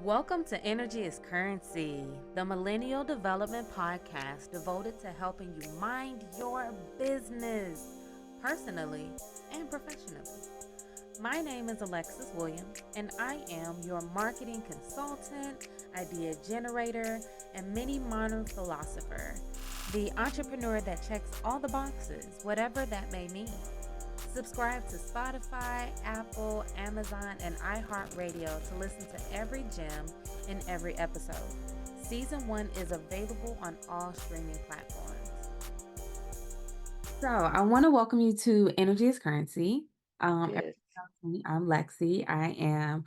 Welcome to Energy is Currency, the Millennial Development Podcast devoted to helping you mind your business personally and professionally. My name is Alexis Williams, and I am your marketing consultant, idea generator, and mini modern philosopher, the entrepreneur that checks all the boxes, whatever that may mean. Subscribe to Spotify, Apple, Amazon, and iHeartRadio to listen to every gem in every episode. Season 1 is available on all streaming platforms. So, I want to welcome you to Energy is Currency. Yes. I'm Lexi. I am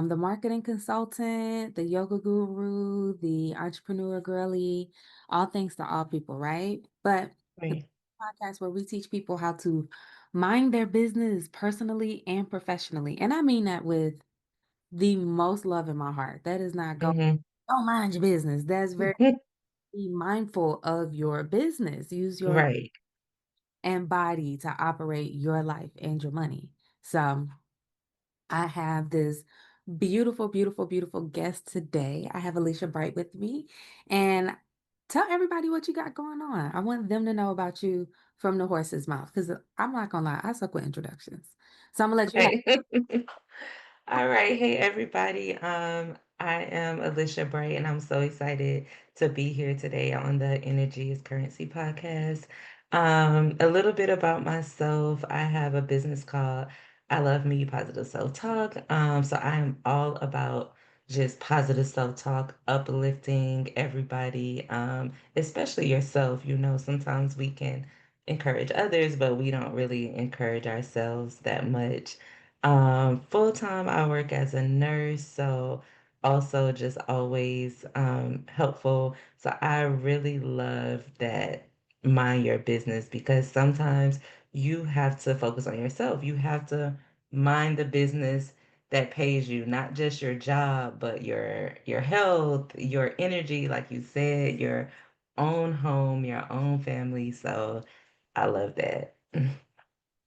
the marketing consultant, the yoga guru, the entrepreneur girly, all things to all people, right? But the Right. podcast where we teach people how to mind their business personally and professionally. And I mean that with the most love in my heart. That is not Mhm. don't mind your business. That's very be mindful of your business. Use your Right. and body to operate your life and your money. So I have this beautiful, beautiful, beautiful guest today. I have Alicia Bright with me. And tell everybody what you got going on. I want them to know about you from the horse's mouth because I'm not gonna lie, I suck with introductions. So I'm gonna let you have. Right. All right. Hey, everybody. I am Alicia Bright, and I'm so excited to be here today on the Energy is Currency podcast. A little bit about myself. I have a business called I Love Me Positive Self-Talk. So I am all about just positive self-talk, uplifting everybody, especially yourself. Sometimes we can encourage others, but we don't really encourage ourselves that much. Full time, I work as a nurse, so also just always helpful. So I really love that mind your business because sometimes you have to focus on yourself. You have to mind the business that pays you, not just your job, but your health, your energy, like you said, your own home, your own family. So I love that.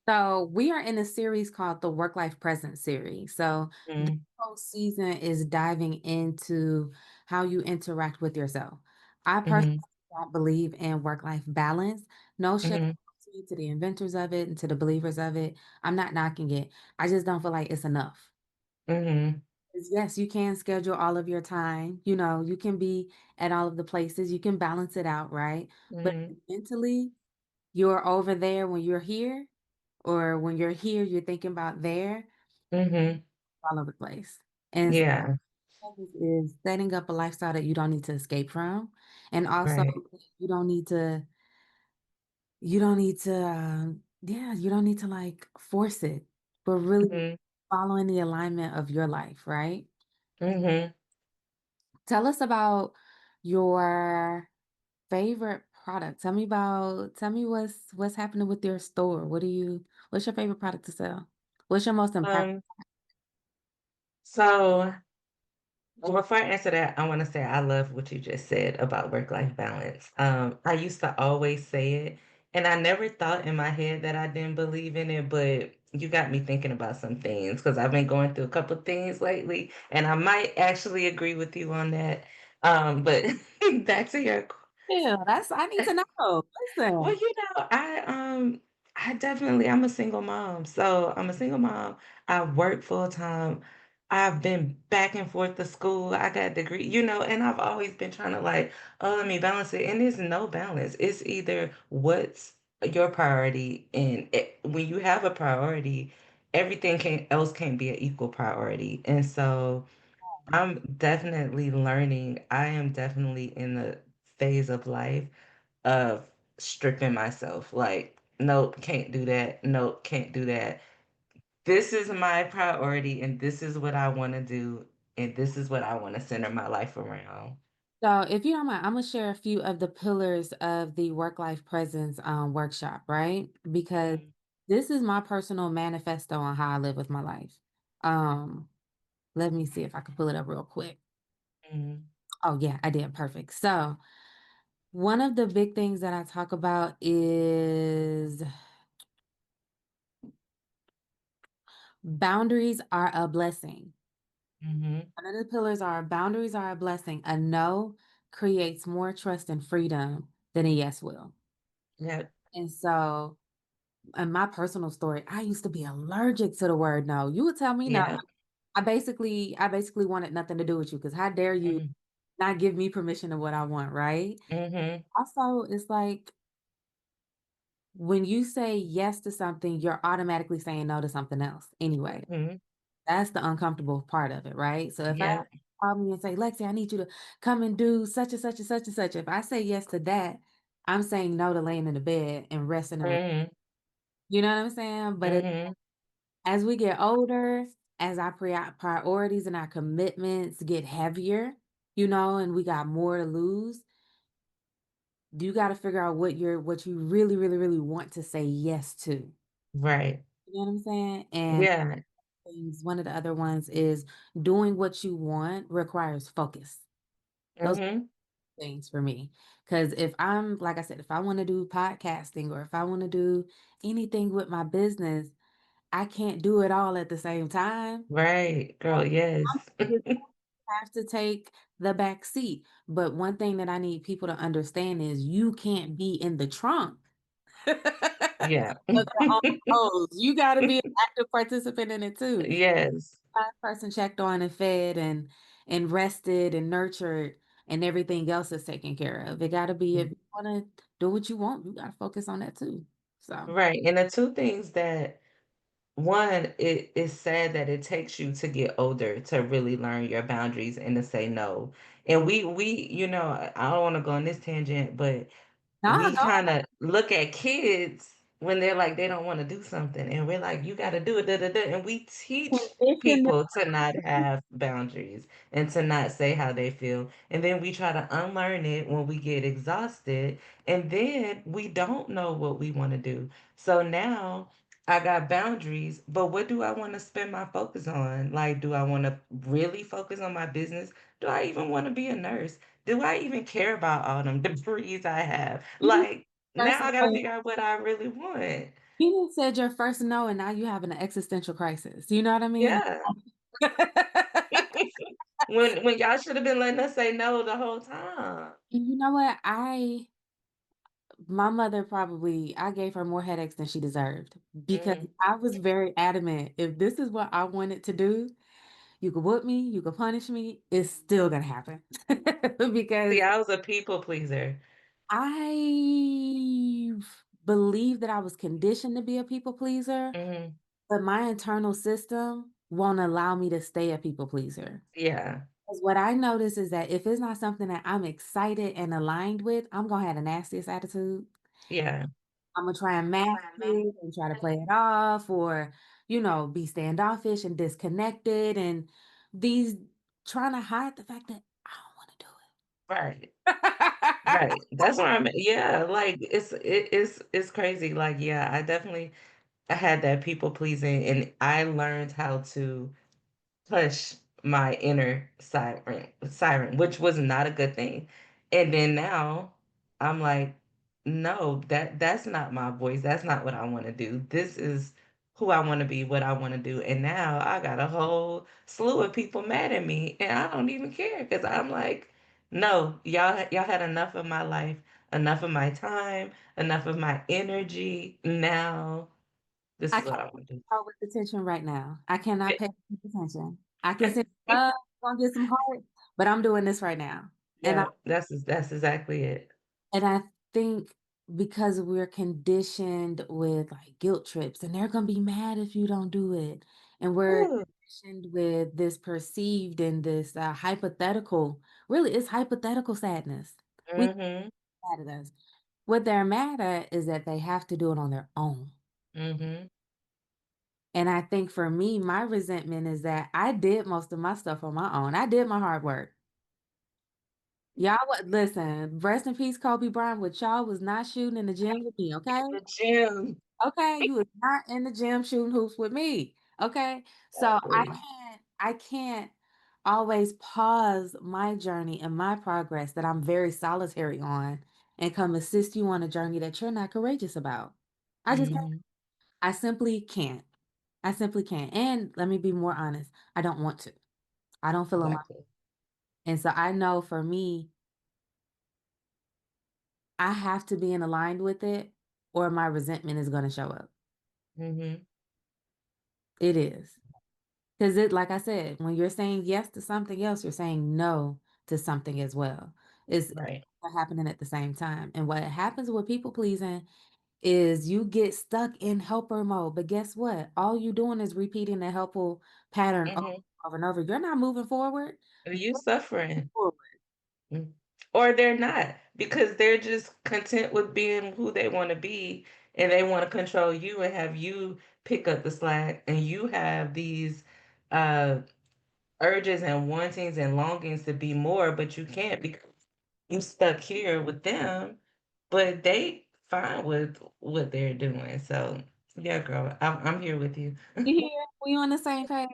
So we are in a series called the Work Life Present series. So the Mm, whole season is diving into how you interact with yourself. I personally mhm, don't believe in work-life balance. No shade mhm, to the inventors of it and to the believers of it. I'm not knocking it. I just don't feel like it's enough. mhm, 'Cause yes, you can schedule all of your time. You can be at all of the places. You can balance it out, right? But mhm, mentally, you're over there when you're here, or when you're here, you're thinking about there, mhm. all over the place. And Yeah, this is setting up a lifestyle that you don't need to escape from. And also right. you don't need to, you don't need to like force it, but really Mhm, following the alignment of your life, right? mhm. Tell us about your favorite product. Tell me what's happening with your store. What's your favorite product to sell? What's your most impactful? Um, so before I answer that, I want to say I love what you just said about work-life balance. I used to always say it, and I never thought in my head that I didn't believe in it, but you got me thinking about some things because I've been going through a couple of things lately, and I might actually agree with you on that. But back to your Yeah, I need to know. Well, Listen. I definitely I'm a single mom. So I'm a single mom. I work full time. I've been back and forth to school. I got a degree, and I've always been trying to like, oh, let me balance it. And there's no balance. It's either what's your priority, and when you have a priority, everything can else can be an equal priority. And so I'm definitely learning. I am definitely in the phase of life of stripping myself. Like, nope, can't do that. Nope, can't do that. This is my priority, and this is what I want to do, and this is what I want to center my life around. So, if you don't mind, I'm gonna share a few of the pillars of the work-life presence workshop, right? Because Mm, this is my personal manifesto on how I live with my life. Um, Let me see if I can pull it up real quick. mm, Oh yeah, I did. Perfect. So, one of the big things that I talk about is boundaries are a blessing. Mhm. One of the pillars are boundaries are a blessing. A no creates more trust and freedom than a yes will. Yep. And so, in my personal story, I used to be allergic to the word no. You would tell me no. Yeah. I basically wanted nothing to do with you because how dare you Mhm. not give me permission of what I want, right? Mhm. Also, it's like when you say yes to something, you're automatically saying no to something else anyway. Mhm. That's the uncomfortable part of it, right? So if I Yep. call me and say, Lexi, I need you to come and do such and such and such and such. If I say yes to that, I'm saying no to laying in the bed and resting and Mhm. you know what I'm saying? But Mhm. as we get older, as our priorities and our commitments get heavier, and we got more to lose, you got to figure out what you really, really, really want to say yes to. Right. You know what I'm saying? And Yeah. one of the other ones is doing what you want requires focus. Those Mhm. things for me. Because if I'm, like I said, if I want to do podcasting or if I want to do anything with my business, I can't do it all at the same time. Right, girl, yes. Just have to take the back seat. But one thing that I need people to understand is you can't be in the trunk of Yeah. your own goals. You got to be an active participant in it too. Yes. That person checked on and fed and rested and nurtured and everything else is taken care of. It got to be if you want to do what you want, you got to focus on that too. So. Right, and the 2 things that one, it is sad that it takes you to get older to really learn your boundaries and to say no. And I don't wanna go on this tangent, but No, we go kinda look at kids when they're like they don't wanna do something, and we're like, "You gotta do it, da, da, da," and we teach condition people to not have boundaries and to not say how they feel, and then we try to unlearn it when we get exhausted, and then we don't know what we wanna do. So now I got boundaries, but what do I wanna spend my focus on? Like, do I wanna really focus on my business? Do I even wanna be a nurse? Do I even care about all them degrees I have? you Like, first now I gotta no. figure out what I really want. You just said your first no, and now you have an existential crisis. You know what I mean? Yeah. When y'all should have been letting us say no the whole time. You know what? My mother probably, I gave her more headaches than she deserved because Mhm. I was very adamant. If this is what I wanted to do, you could whoop me, you could punish me, it's still gonna happen. See, Because I was a people pleaser. I believe that I was conditioned to be a people pleaser, Mhm. but my internal system won't allow me to stay a people pleaser. Yeah. 'Cause what I notice is that if it's not something that I'm excited and aligned with, I'm gonna have the nastiest attitude. Yeah. Imma try and mask it and try to play it off or, be standoffish and disconnected and these trying to hide the fact that I don't wanna do Right. it. Right. That's where I'm at. Yeah, like, it's crazy. Like, yeah, I had that people pleasing, and I learned how to push my inner siren, which was not a good thing. And then now I'm like, no, that's not my voice. That's not what I want to do. This is who I want to be, what I want to do. And now I got a whole slew of people mad at me, and I don't even care because I'm like, no, y'all had enough of my life, enough of my time, enough of my energy. Now this I is what can't I want to do. go with attention right now. I cannot Yeah. pay attention. I can say, "Love, gonna get some heart," but I'm doing this right now. And I Yeah, that's exactly it. and I think because we're conditioned with, like, guilt trips, and they're gonna be mad if you don't do it, and we're Ooh. conditioned with this perceived and this, hypothetical really, it's hypothetical sadness. We Mhm. mad at us. What they're mad at is that they have to do it on their own. Mhm. And I think for me, my resentment is that I did most of my stuff on my own. I did my hard work. Y'all would listen, rest in peace, Kobe Bryant, but y'all was not shooting in the gym with me, okay? The gym. Okay, you was not in the gym shooting hoops with me. Okay. So Exactly. I can't always pause my journey and my progress that I'm very solitary on and come assist you on a journey that you're not courageous about. I just can't. Mhm. I simply can't. I simply can't. And let me be more honest, I don't want to. I don't feel aligned. Exactly. And so I know for me, I have to be in aligned with it or my resentment is going to show up. Mm-hmm. It is. Because it, like I said, when you're saying yes to something else, you're saying no to something as well. It's Right. happening at the same time. And what happens with people pleasing is you get stuck in helper mode. But guess what? All you doing is repeating the helpful pattern Mm-hmm. over and over. You're not moving forward. Are You're you moving suffering? forward. Mm. Or they're not because they're just content with being who they want to be and they want to control you and have you pick up the slack and you have these uh urges and wantings and longings to be more, but you can't because you stuck here with them, but they fine with what they're doing. So yeah, girl, I'm here with you. You hear? We on the same page.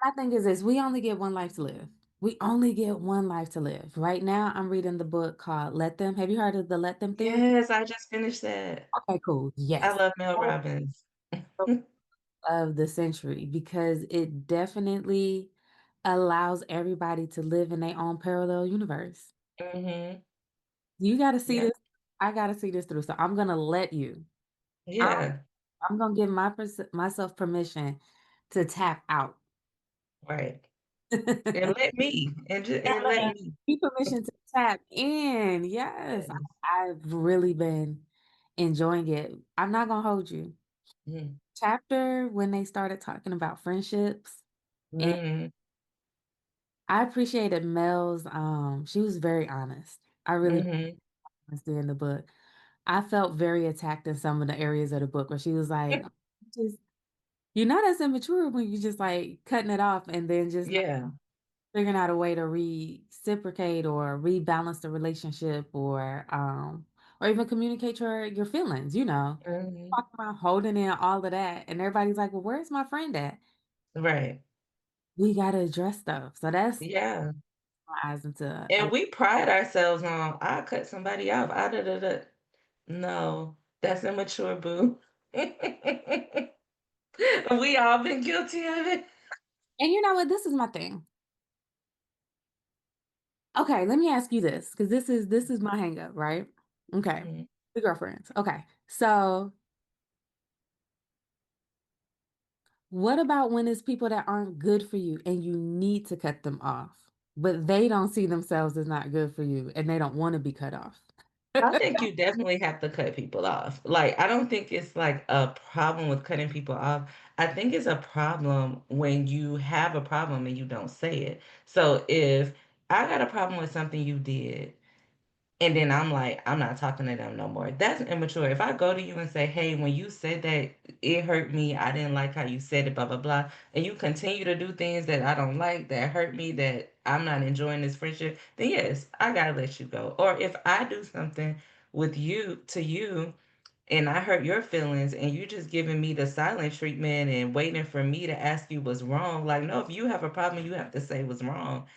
My thing is this: we only get one life to live. We only get one life to live. Right now, I'm reading the book called "Let Them." Have you heard of the "Let Them" theory? Yes, I just finished that. Okay, cool. I Yes, love Mel Robbins. of the century because it definitely allows everybody to live in their own parallel universe. Hmm. You got to see Yeah. this. I got to see this through. So I'm gonna let you. I'm, Yeah. I'm gonna give myself permission to tap out. Right. And let me and let me. Be permission to tap in. Yes, Yes. I've really been enjoying it. I'm not gonna hold you. Mhm. Chapter when they started talking about friendships, and Mhm. I appreciated Mel's. She was very honest. I really Mhm. was in the book. I felt very attacked in some of the areas of the book where she was like, "Just you're not as immature when you just like cutting it off and then just Yeah. figuring out a way to reciprocate or rebalance the relationship or even communicate your feelings, Mhm. Talking about holding in all of that and everybody's like, well, where's my friend at? Right. We gotta address stuff. So that's Yeah. my eyes into And we pride ourselves on, I cut somebody off. I da da da. No, that's immature, boo. We all been guilty of it. and you know what? This is my thing. Okay, let me ask you this, because this is my hang up, right? Okay. Mhm. The girlfriends. Okay. So what about when it's people that aren't good for you and you need to cut them off, but they don't see themselves as not good for you and they don't want to be cut off? I think you definitely have to cut people off. Like, I don't think it's like a problem with cutting people off. I think it's a problem when you have a problem and you don't say it. So if I got a problem with something you did, and then I'm like, I'm not talking to them no more. That's immature. If I go to you and say, hey, when you said that, it hurt me. I didn't like how you said it, blah, blah, blah. And you continue to do things that I don't like, that hurt me, that I'm not enjoying this friendship, then yes, I gotta let you go. Or if I do something with you to you and I hurt your feelings and you just giving me the silent treatment and waiting for me to ask you what's wrong, like, no, if you have a problem, you have to say what's wrong.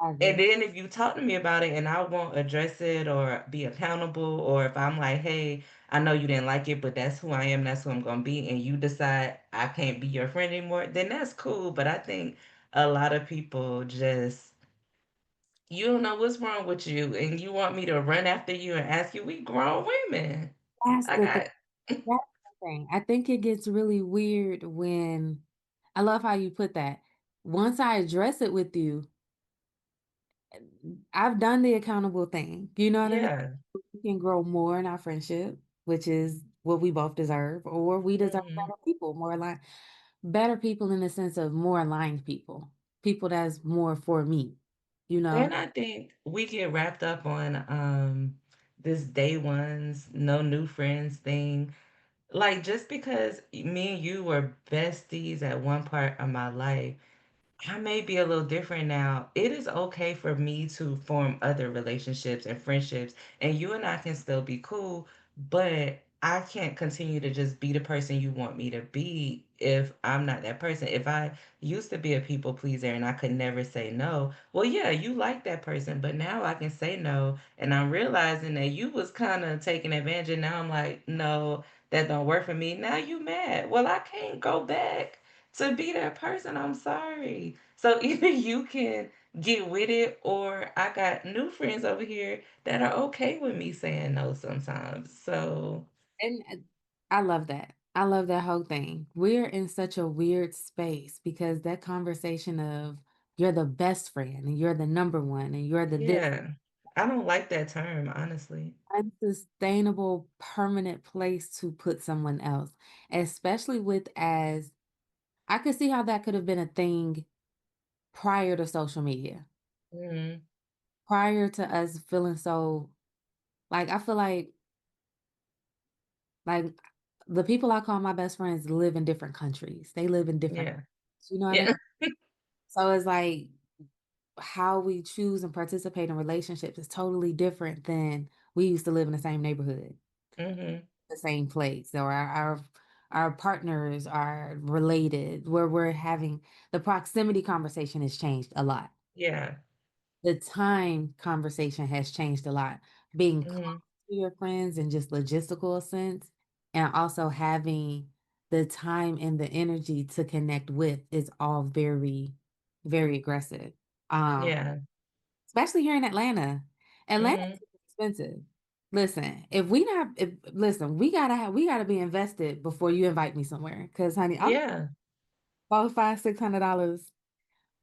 I And agree. then if you talk to me about it and I won't address it or be accountable, or if I'm like, hey, I know you didn't like it, but that's who I am, that's who I'm gonna be, and you decide I can't be your friend anymore, then that's cool. But I think a lot of people just, you don't know what's wrong with you, and you want me to run after you and ask you, we grown women. That's I the thing. got, That's the thing. I think it gets really weird when I love how you put that. Once I address it with you, I've done the accountable thing. You know what I mean? yeah. We can grow more in our friendship, which is what we both deserve, or we deserve Hmm. better people, more aligned, better people in the sense of more aligned people, people that's more for me, you know? And I think we get wrapped up on this day ones, no new friends thing. Like, just because me and you were besties at one part of my life, I may be a little different now. It is okay for me to form other relationships and friendships, and you and I can still be cool, but I can't continue to just be the person you want me to be if I'm not that person. If I used to be a people pleaser and I could never say no, well, yeah, you like that person, but now I can say no, and I'm realizing that you was kind of taking advantage, and now I'm like, no, that don't work for me. Now you mad. Well, I can't go back to be that person. I'm sorry. So either you can get with it, or I got new friends over here that are okay with me saying no sometimes. So And I love that. I love that whole thing. We're in such a weird space because that conversation of you're the best friend and you're the number one and you're the this yeah, I don't like that term, honestly. unsustainable permanent place to put someone else, especially with as I could see how that could have been a thing prior to social media, Hmm. prior to us feeling so like I feel like the people I call my best friends live in different countries. They live in different, Yeah. you know what I mean? Yeah. So it's like how we choose and participate in relationships is totally different than we used to live in the same neighborhood, Hmm. the same place, or our partners are related, where we're having the proximity conversation has changed a lot. Yeah. The time conversation has changed a lot. Being close Hmm. to your friends in just logistical sense, and also having the time and the energy to connect with is all very, very aggressive. Um, Yeah. Especially here in Atlanta. Atlanta's Hmm. expensive. Listen, if we not if listen, we gotta be invested before you invite me somewhere. Cause honey, I'm Yeah. about $500-$600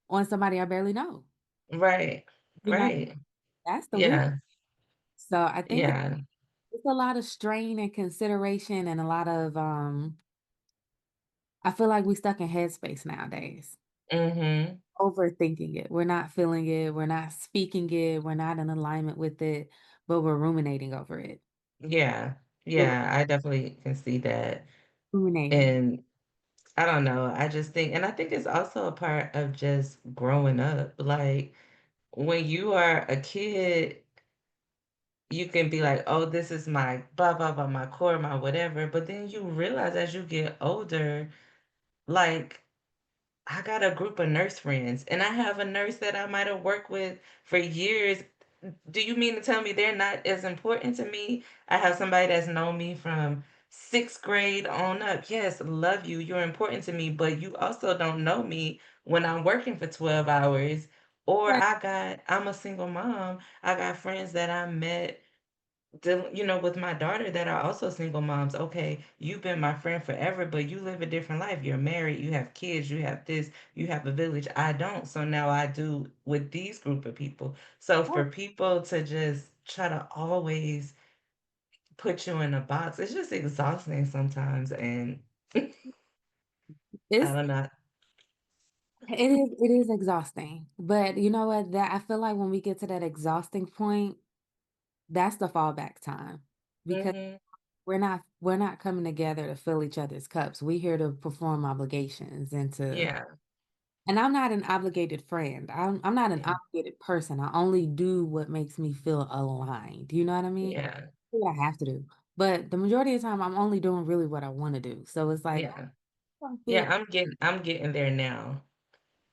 on somebody I barely know. Right. You know, Right. that's the weird. Yeah. So I think Yeah. it's a lot of strain and consideration and a lot of I feel like we stuck in headspace nowadays. Hmm. Overthinking it. We're not feeling it, we're not speaking it, we're not in alignment with it, but we're ruminating over it. Yeah. We're Yeah. I definitely can see that. ruminating. And I don't know. I just think, and I think it's also a part of just growing up. Like when you are a kid, you can be like, oh, this is my blah, blah, blah, my core, my whatever. But then you realize as you get older, like, I got a group of nurse friends, and I have a nurse that I might have worked with for years. Do you mean to tell me they're not as important to me? I have somebody that's known me from sixth grade on up. Yes, love you. You're important to me, but you also don't know me when I'm working for 12 hours. Or Right. I'm a single mom. I got friends that I met with my daughter that are also single moms. Okay, you've been my friend forever, but you live a different life. You're married, you have kids, you have this, you have a village. I don't. So now I do with these group of people. So for people to just try to always put you in a box, it's just exhausting sometimes. And I It's don't know. it is exhausting. But you know what? That I feel like when we get to that exhausting point, that's the fallback time. Because Hmm. we're not coming together to fill each other's cups. We here to perform obligations Yeah, and I'm not an obligated friend. I'm not an yeah, obligated person. I only do what makes me feel aligned. You know what I mean? yeah, Do what I have to do. But the majority of the time I'm only doing really what I want to do. So it's like yeah, I don't feel yeah. I'm getting there now.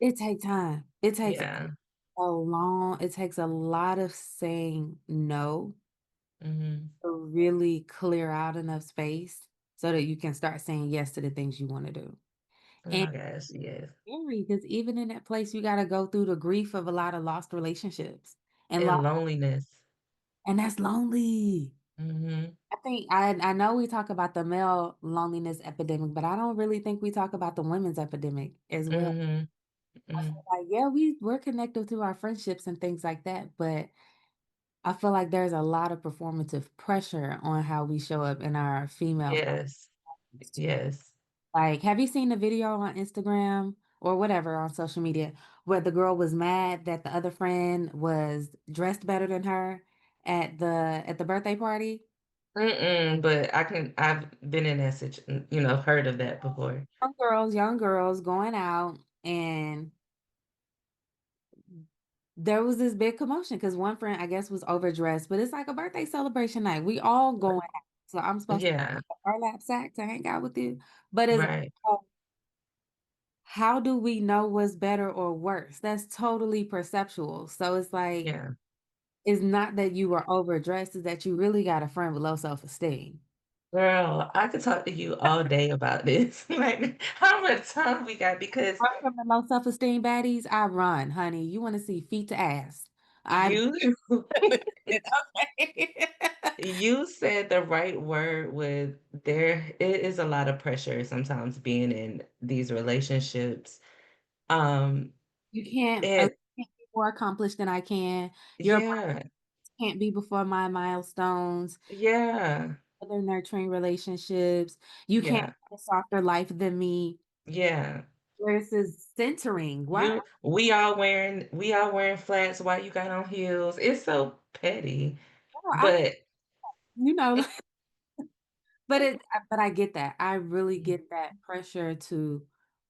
it takes time. It takes Yeah. it takes a lot of saying no Hmm. to really clear out enough space so that you can start saying yes to the things you want to do. Oh And my gosh, yes. scary because even in that place, you got to go through the grief of a lot of lost relationships and And loneliness. and that's lonely. Hmm. I think I know we talk about the male loneliness epidemic, but I don't really think we talk about the women's epidemic as well. Mhm, I mhm. feel like yeah, we're connected through our friendships and things like that, but I feel like there's a lot of performative pressure on how we show up in our female Yes, friendships too. yes. Like, have you seen the video on Instagram or whatever on social media where the girl was mad that the other friend was dressed better than her at the birthday party? Mm-mm, but I've been in that heard of that before. Young girls going out and there was this big commotion because one friend, I guess, was overdressed, but it's like a birthday celebration night. We all R going out. So I'm supposed to Yeah, wear burlap sack to hang out with you. But it's right. how do we know what's better or worse? That's totally perceptual. So it's like Yeah, it's not that you were overdressed, it's that you really got a friend with low self-esteem. Girl, I could talk to you all day about this. Like, how much time we got? Because Run from the low self-esteem baddies, I run, honey. You wanna see feet to ass. I you okay. you said the right word with there it is a lot of pressure sometimes being in these relationships. Um, You and can't be more accomplished than I can. Your yeah, can't be before my milestones, yeah, other nurturing relationships. You can't yeah, have a softer life than me. yeah. Versus centering. Why? We all wearing flats while you got on heels. It's so petty. I But you know, but I get that. I really get that pressure to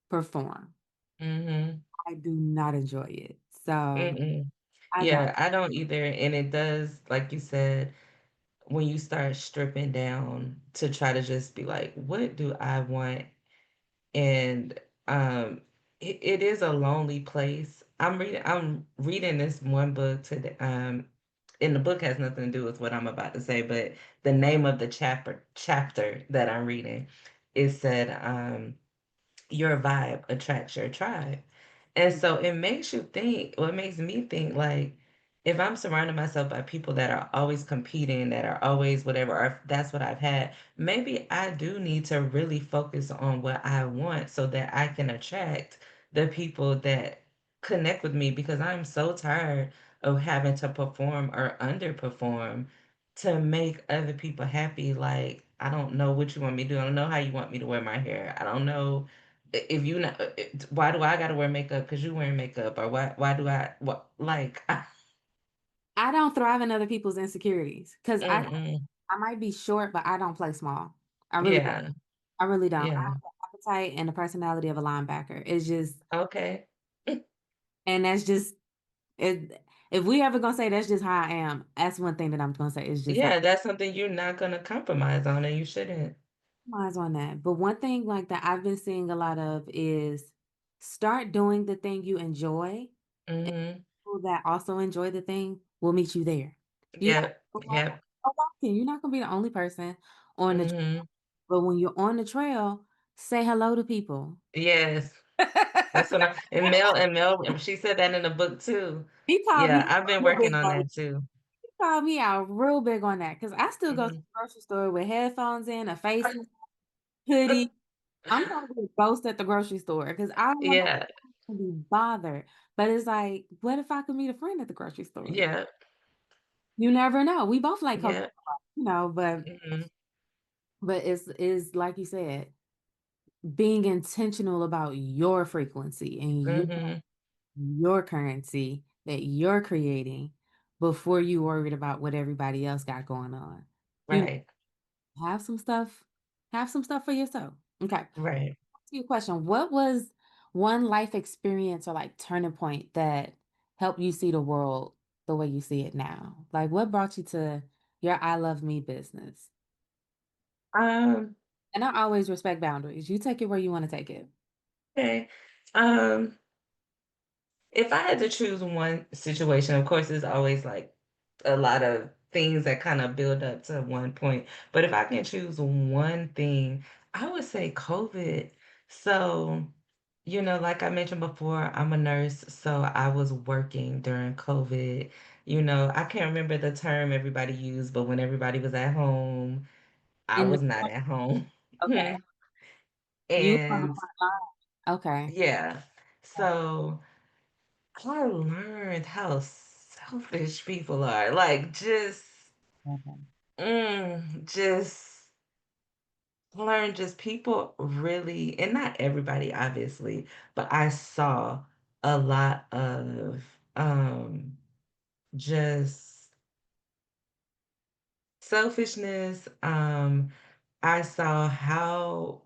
perform. mm-hmm. I do not enjoy it. So Mm-mm. I don't. Yeah, I don't either. And it does, like you said, when you start stripping down to try to just be like, what do I want? And it is a lonely place. I'm reading this one book today. And the book has nothing to do with what I'm about to say, but the name of the chapter that I'm reading, it said, your vibe attracts your tribe. And so it makes you think, well, it makes me think like if I'm surrounding myself by people that are always competing, that are always whatever, or if that's what I've had, maybe I do need to really focus on what I want so that I can attract the people that connect with me because I'm so tired of having to perform or underperform to make other people happy. Like, I don't know what you want me to do. I don't know how you want me to wear my hair. I don't know if you not, why do I gotta wear makeup? Cause you wearing makeup, or why do I what like? I don't thrive in other people's insecurities because Mm-mm. I might be short, but I don't play small. I really don't. Yeah, I really don't. I yeah, have the appetite and the personality of a linebacker. It's just, okay, and that's just it. If we ever gonna say that's just how I am, that's one thing that I'm gonna say. It's just how yeah. That's something you're not gonna compromise on, and you shouldn't. eyes on that. But one thing like that I've been seeing a lot of is start doing the thing you enjoy. Mm-hmm. People that also enjoy the thing will meet you there. You Yep, yep. go walking. You're not gonna be the only person on the trail. Mm-hmm. But when you're on the trail, say hello to people. Yes, that's what I and Mel. She said that in the book too. He called me Yeah, I've been real working big on on that too. he called me out real big on that because I still go to Hmm. the grocery store with headphones in, a face hoodie. I'm trying to be a ghost at the grocery store because I don't want Yeah, to be bothered. But it's like, what if I could meet a friend at the grocery store? yeah, You never know. We both like Coca, yeah. but Mm-hmm. it's like you said, being intentional about your frequency and Mm-hmm. your currency that you're creating before you worried about what everybody else got going on. You know, Right, have some stuff, have some stuff for yourself. Okay. Ask right. you a question. What was one life experience or like turning point that helped you see the world the way you see it now? Like what brought you to your I love me business? Um, And I always respect boundaries. You take it where you want to take it. okay. Um, if I had to choose one situation, of course, there's always like a lot of things that kind of build up to one point. But if I can choose one thing, I would say COVID. So, like I mentioned before, I'm a nurse, so I was working during COVID. I can't remember the term everybody used, but when everybody was at home, I In the was not at home. okay. You on the And front line. Okay. yeah, so I learned how selfish people are. Like, Okay. just learn just people really, and not everybody, obviously, but I saw a lot of just selfishness. I saw how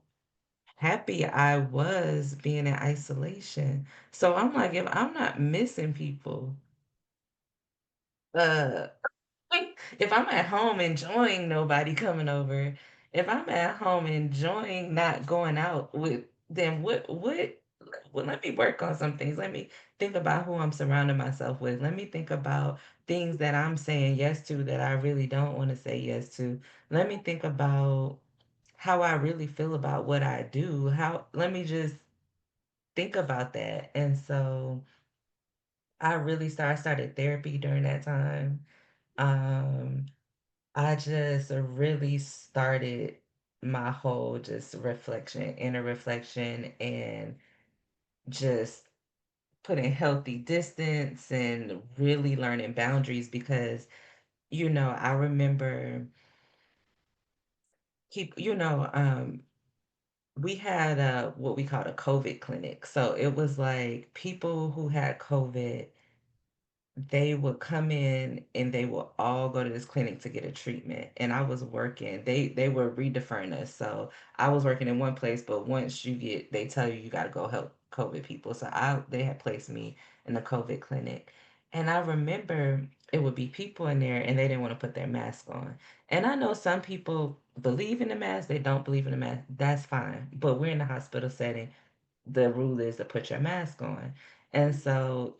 happy I was being in isolation. So I'm like, if I'm not missing people, uh if I'm at home enjoying nobody coming over, if I'm at home enjoying not going out with then well, let me work on some things. Let me think about who I'm surrounding myself with. Let me think about things that I'm saying yes to that I really don't want to say yes to. Let me think about how I really feel about what I do. How let me just think about that. And so I started therapy during that time. Um, I just really started my whole just reflection, inner reflection, and just putting healthy distance and really learning boundaries because, I remember we had what we called a COVID clinic. So it was like people who had COVID, they would come in and they would all go to this clinic to get a treatment. And I was working. They were redeferring us. So I was working in one place, but once they tell you got to go help COVID people. So they had placed me in the COVID clinic. And I remember it would be people in there and they didn't want to put their mask on. And I know some people believe in the mask, they don't believe in the mask. That's fine. But we're in a hospital setting, the rule is to put your mask on. And so,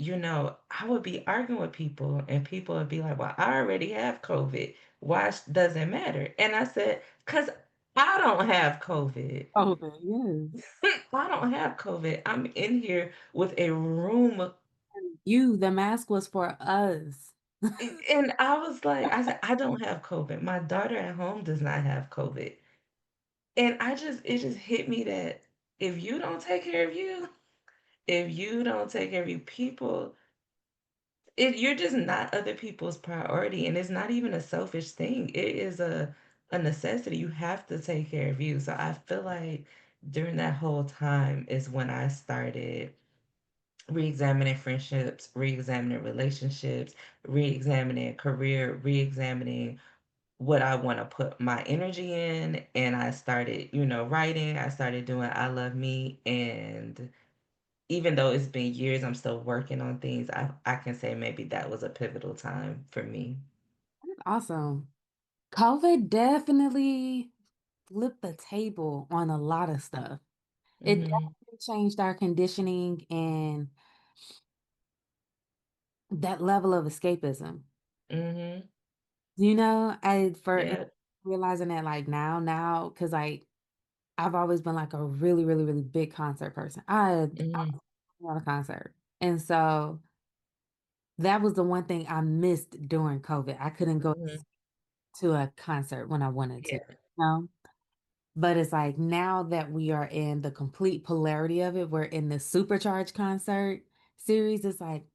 I would be arguing with people, and people would be like, well, I already have COVID. Why does it matter? And I said, because I don't have COVID. Okay, yes. I don't have COVID. I'm in here with a room. The mask was for us. And I said, I don't have COVID. My daughter at home does not have COVID. And it just hit me that if you don't take care of you, if you don't take care of you, you're just not other people's priority, and it's not even a selfish thing. It is a necessity. You have to take care of you. So I feel like during that whole time is when I started re-examining friendships, re-examining relationships, re-examining career, re-examining what I want to put my energy in. And I started, writing. I started doing I Love Me, and even though it's been years, I'm still working on things. I can say maybe that was a pivotal time for me. That's awesome. COVID definitely flipped the table on a lot of stuff. It Mhm. definitely changed our conditioning and that level of escapism. Mhm. I for Yeah. realizing that like now, because like I've always been like a really, really, really big concert person. I Mhm. was a concert. And so that was the one thing I missed during COVID. I couldn't go Mhm. to a concert when I wanted to, Yeah. But it's like now that we are in the complete polarity of it, we're in the supercharged concert series. It's like,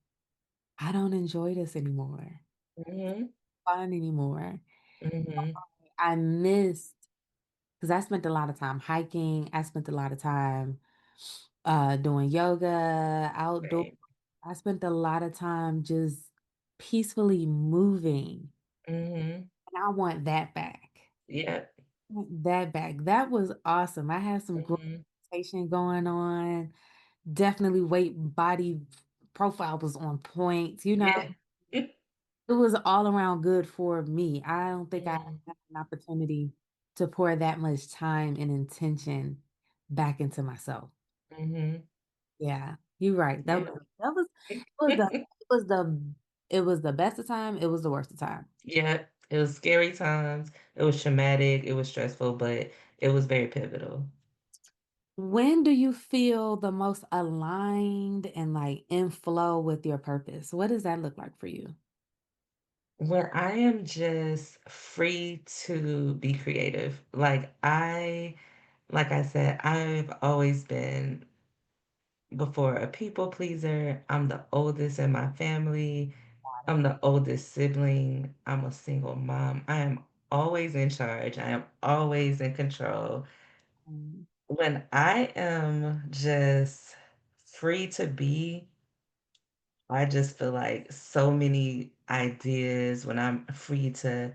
I don't enjoy this anymore. Mhm. Fun anymore. Mhm. I missed because I spent a lot of time hiking. I spent a lot of time doing yoga, outdoor. Right. I spent a lot of time just peacefully moving. Mhm. And I want that back. Yeah. That back. That was awesome. I had some great Mhm. meditation going on. Definitely weight body profile was on point. Yeah. It was all around good for me. I don't think I Mhm. had an opportunity to pour that much time and intention back into myself. Mhm. Yeah, you're right. That Yeah. was that was it was the it was the it was the best of time. It was the worst of time. Yeah. It was scary times. It was traumatic. It was stressful, but it was very pivotal. When do you feel the most aligned and like in flow with your purpose? What does that look like for you? When I am just free to be creative. Like I said, I've always been before a people pleaser. I'm the oldest in my family. I'm the oldest sibling. I'm a single mom. I am always in charge. I am always in control. Mm, When I am just free to be, I just feel like so many ideas when I'm free to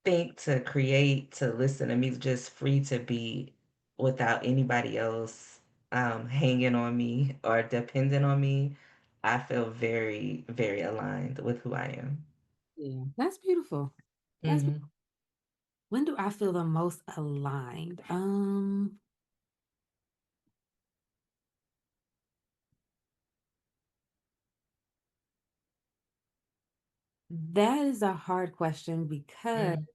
think, to create, to listen to music, just free to be without anybody else hanging on me or dependent on me. I feel very, very aligned with who I am. yeah, that's beautiful. That's Hmm. when do I feel the most aligned? That is a hard question because Hmm.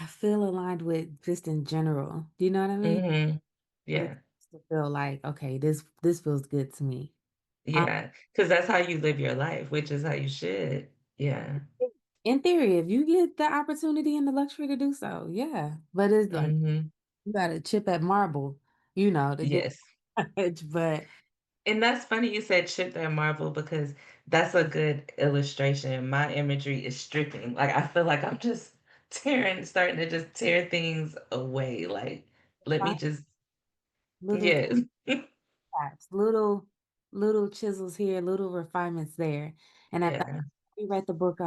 I feel aligned with just in general. Do you know what I mean? Mhm. Just Yeah. to feel like, okay, this feels good to me. Um, Yeah. Because that's how you live your life, which is how you should. Yeah. in theory, if you get the opportunity and the luxury to do so, yeah. But it's like Mhm. you got to chip at marble, to get Yes. much. But And that's funny you said chip that marble because that's a good illustration. My imagery is stripping. Like I feel like I'm just starting to just tear things away. Like let me find just little yes. taps, little chisels here, little refinements there. And I thought Yeah. we read the book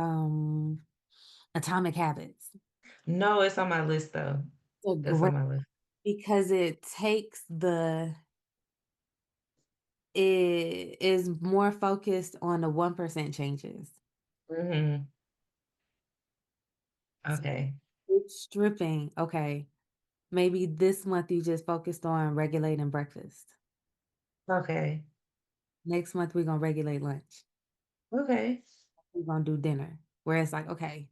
Atomic Habits. No, it's on my list though. It's a It's great on my list. because it is more focused on the 1% changes. Mhm. So Okay. it's stripping. Okay, maybe this month you just focused on regulating breakfast. Okay. Next month we're gonna regulate lunch. Okay. We're gonna do dinner. Where it's like, okay,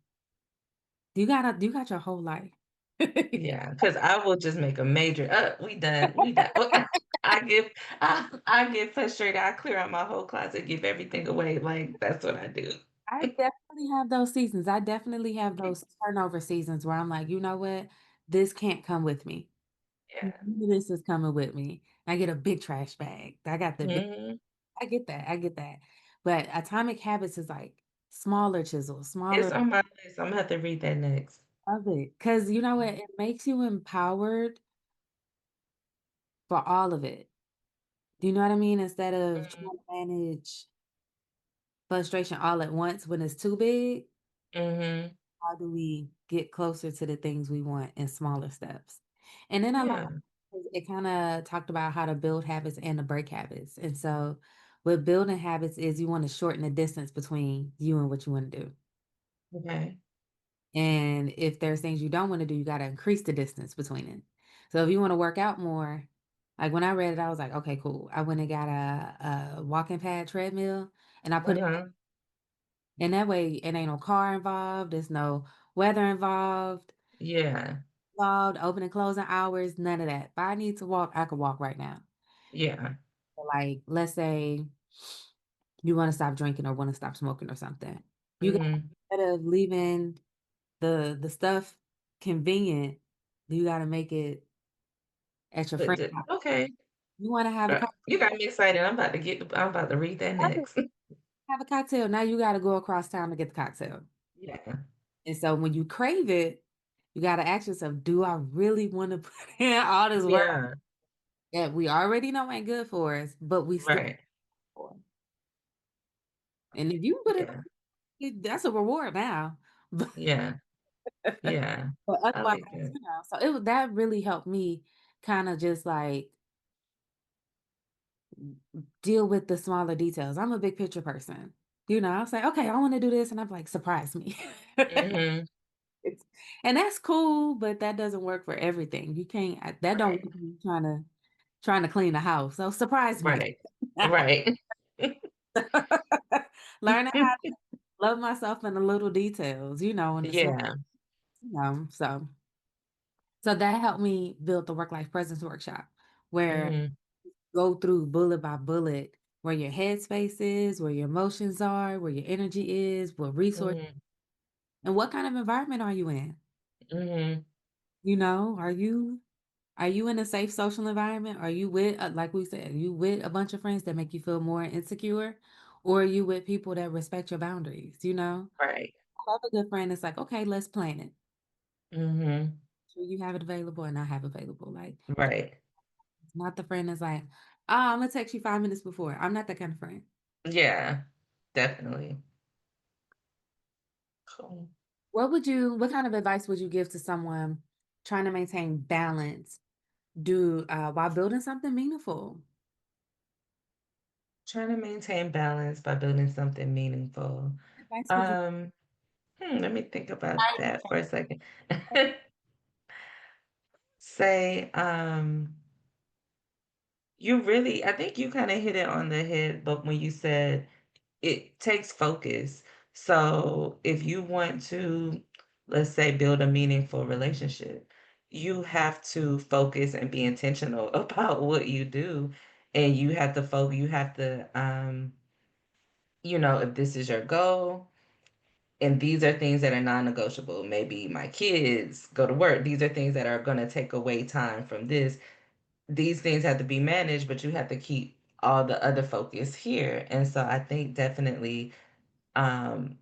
you got your whole life. Yeah, because I will just make a major, we done, we done." Well, I give I get frustrated, I clear out my whole closet, give everything away, like, that's what I do. I definitely have those seasons. I definitely have those turnover seasons where I'm like, you know what? This can't come with me. None Yeah. of this is coming with me. I get a big trash bag. I got the big, Mhm. I get that. I get that. But Atomic Habits is like smaller chisels, It's smaller on my list, Imma have to read that next. of it. Because you know what? It makes you empowered for all of it. Do you know what I mean? Instead of Mhm. trying to manage frustration all at once when it's too big, Mhm. how do we get closer to the things we want in smaller steps? And then I like Yeah. it kind of talked about how to build habits and to break habits. And so what building habits is you want to shorten the distance between you and what you want to do. Okay. And if there's things you don't want to do, you got to increase the distance between it. So if you want to work out more, like when I read it, I was like, okay, cool. I went and got a walking pad treadmill and I put it Uh-huh. in that way, it ain't no car involved, there's no weather Yeah. involved, opening closing hours, none of that. If I need to walk, I could walk right now. Yeah. So, like, let's say you want to stop drinking or want to stop smoking or something. You got Mhm. instead of leaving the stuff convenient, you got to make it at your But friend's the house. okay. You want to have a You got me excited, I'm about to read that cocktail. next. Have a cocktail. Now you got to go across town to get the cocktail. Yeah. And so when you crave it, you got to ask yourself, do I really want to put in all this work Yeah. that we already know ain't good for us, but we still Right. for? And if you put Yeah. that's a reward now. Yeah. Yeah. But I otherwise, like that. so that really helped me kind of just like deal with the smaller details. I'm a big picture person. I'll say, okay, I want to do this, and I'm like, surprise me. Mhm. It's, and that's cool, but that doesn't work for everything. You can't. That don't Right. work when you're trying to clean the house. So surprise me. Right. Right. Learning how to love myself in the little details, and the small, Yeah. so that helped me build the work life presence workshop where Mhm. go through bullet by bullet where your headspace is, where your emotions are, where your energy is, what resource Mhm. and what kind of environment are you in? Mhm. Are you in a safe social environment? Are you with, like we said, you with a bunch of friends that make you feel more insecure? Or are you with people that respect your boundaries? Right. I love a good friend that's like, okay, let's plan it. Mhm. So you have it available and I have available. Like, Right. not the friend that's like, oh, I'm gonna text you 5 minutes before. I'm not that kind of friend. Yeah. Definitely. Cool. What kind of advice would you give to someone trying to maintain balance while building something meaningful? Trying to maintain balance by building something meaningful. What advice would you Um, Let me think about that for a second. Say, I think you kind of hit it on the head, but when you said it takes focus. So if you want to let's say, build a meaningful relationship, you have to focus and be intentional about what you do. And you have to focus, you have to, if this is your goal, and these are things that are non-negotiable. Maybe my kids go to work. These are things that are going to take away time from this. These things have to be managed, but you have to keep all the other focus here. And so I think definitely um,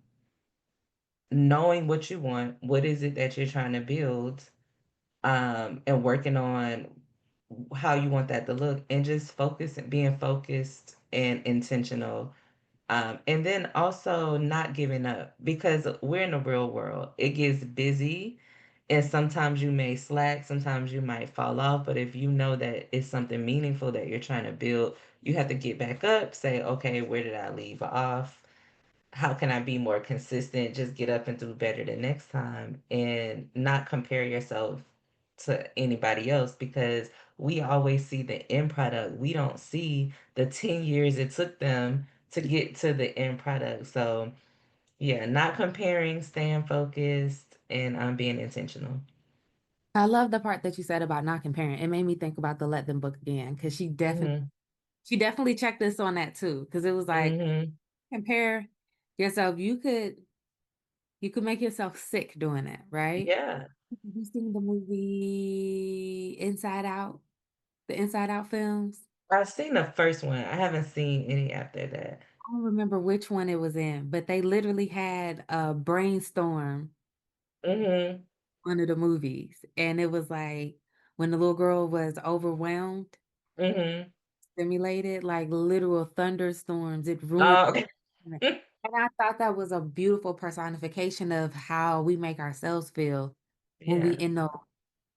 knowing what you want, what is it that you're trying to build, and working on how you want that to look, and just being focused and intentional. And then also not giving up, because we're in the real world. It gets busy, and sometimes you may slack, sometimes you might fall off. But if you know that it's something meaningful that you're trying to build, you have to get back up, say, okay, where did I leave off? How can I be more consistent? Just get up and do better the next time, and not compare yourself to anybody else, because we always see the end product. We don't see the 10 years it took them to get to the end product. So, yeah, not comparing, staying focused, and being intentional. I love the part that you said about not comparing. It made me think about the Let Them Book again, because Mhm. she definitely checked us on that too. Because it was like, Mhm. compare yourself. You could make yourself sick doing that, right? Yeah. Have you seen the movie Inside Out? The Inside Out films? I've seen the first one. I haven't seen any after that. I don't remember which one it was in, but they literally had a brainstorm Mhm. one of the movies. And it was like when the little girl was overwhelmed, Mhm. stimulated, like literal thunderstorms, it ruined. Oh, okay. And I thought that was a beautiful personification of how we make ourselves feel when we Yeah. in the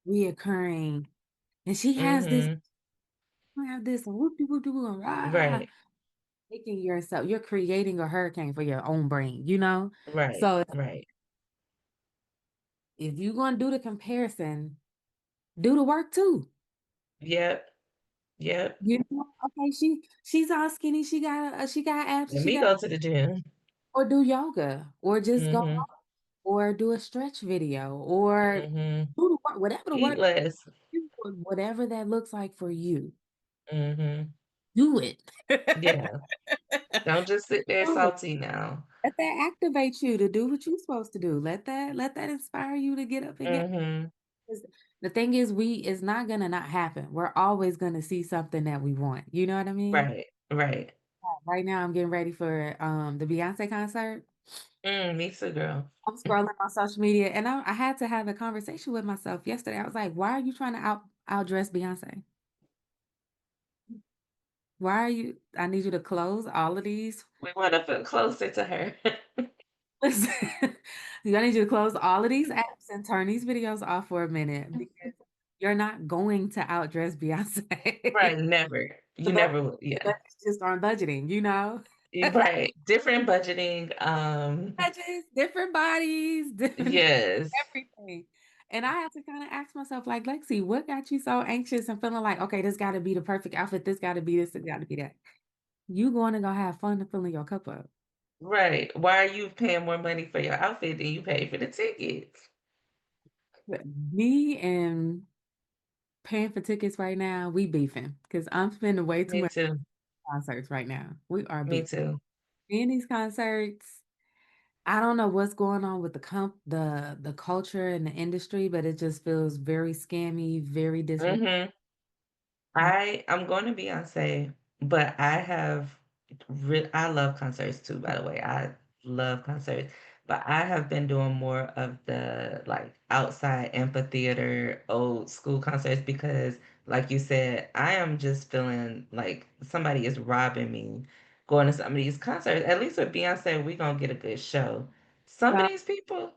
reoccurring. And she has this, Mhm. you have this whoop de whoop de whoop, rah, Right. making yourself, you're creating a hurricane for your own brain, you know? Right. So Right. if you're gonna do the comparison, do the work too. Yep. Yep. You know, okay, she's all skinny, she got abs, Let she me got, go to the gym. or do yoga, or just go, Mhm. or do a stretch video, or Mhm. do the work, whatever the Eat work, less. whatever that looks like for you, Mhm. do it. Yeah. Don't just sit there Do it. salty now. Let that activate you to do what you're supposed to do. Let that inspire you to get up and get. Mhm. 'Cause the thing is, it's not gonna not happen. We're always gonna see something that we want. You know what I mean? Right. Right. Right now, I'm getting ready for the Beyonce concert. Me too, girl. I'm scrolling on social media, and I had to have a conversation with myself yesterday. I was like, "Why are you trying to outdress Beyonce? Why are you? I need you to close all of these. We want to feel closer to her. Listen, I need you to close all of these apps and turn these videos off for a minute because you're not going to outdress Right. Beyonce. Never. The You budget, never will. the Yeah. budgets just aren't budgeting, you know? Right. Different budgeting. Budgets, different bodies, different Yes. everything. And I had to kind of ask myself, like, Lexi, what got you so anxious and feeling like, okay, this got to be the perfect outfit, this got to be this, it got to be that. You going to go have fun to filling your cup up. Right. Why are you paying more money for your outfit than you pay for the tickets? But me and paying for tickets right now, we beefing because I'm spending way too Me much too. on concerts right now. We are Me beefing. too. In these concerts, I don't know what's going on with the culture and the industry, but it just feels very scammy, very disrespectful. Mhm. I'm going to Beyonce, but I love concerts too, by the way. I love concerts, but I have been doing more of the like outside amphitheater old school concerts, because like you said, I am just feeling like somebody is robbing me going to some of these concerts. At least with Beyonce, we gonna get a good show. Some of these people,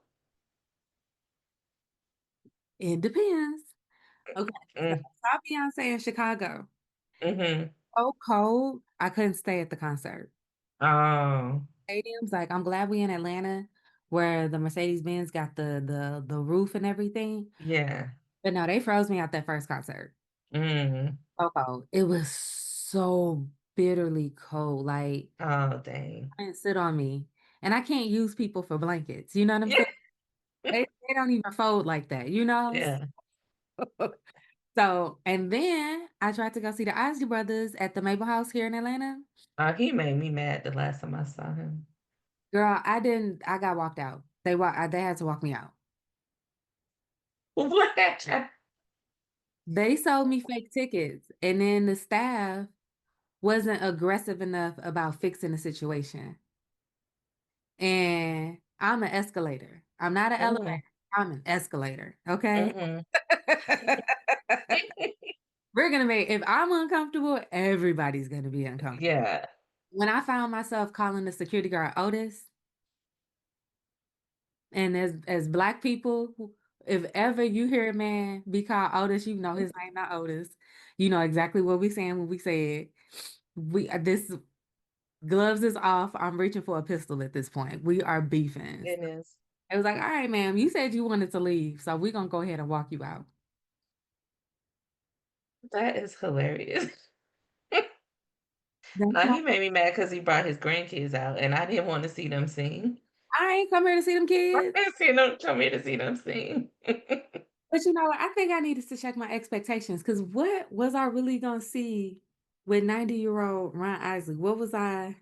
It depends. Okay, so mm, I saw Beyonce in Chicago. mm-hmm. So cold, I couldn't stay at the concert. Oh, Stadiums, like I'm glad we in Atlanta, where the Mercedes-Benz got the roof and everything. yeah. But no, they froze me out that first concert. Mm. So cold. It was so bitterly cold. Like Oh, dang. I didn't sit on me. And I can't use people for blankets. You know what I'm Yeah. saying? They don't even fold like that, you know? Yeah. So, and then I tried to go see the Isley Brothers at the Maple House here in Atlanta. He made me mad the last time I saw him. Girl, I didn't. I got walked out. They had to walk me out. What? They sold me fake tickets, and then the staff wasn't aggressive enough about fixing the situation. And I'm an escalator. I'm not an elevator. Mhm, I'm an escalator. Okay. mhm. We're gonna make if I'm uncomfortable, everybody's gonna be uncomfortable. Yeah. When I found myself calling the security guard Otis, and as black people, if ever you hear a man be called Otis, you know his name not Otis. You know exactly what we saying when we say it. We this gloves is off. I'm reaching for a pistol at this point. We are beefing. Goodness. It was like, all right, ma'am, you said you wanted to leave, so we're gonna go ahead and walk you out. That is hilarious. That's Now why he made me mad because he brought his grandkids out, and I didn't want to see them sing. I ain't come here to see them I kids. didn't see them, told me to see them sing. But you know what? I think I needed to check my expectations because what was I really gonna see with 90-year-old Ron Isley? What was I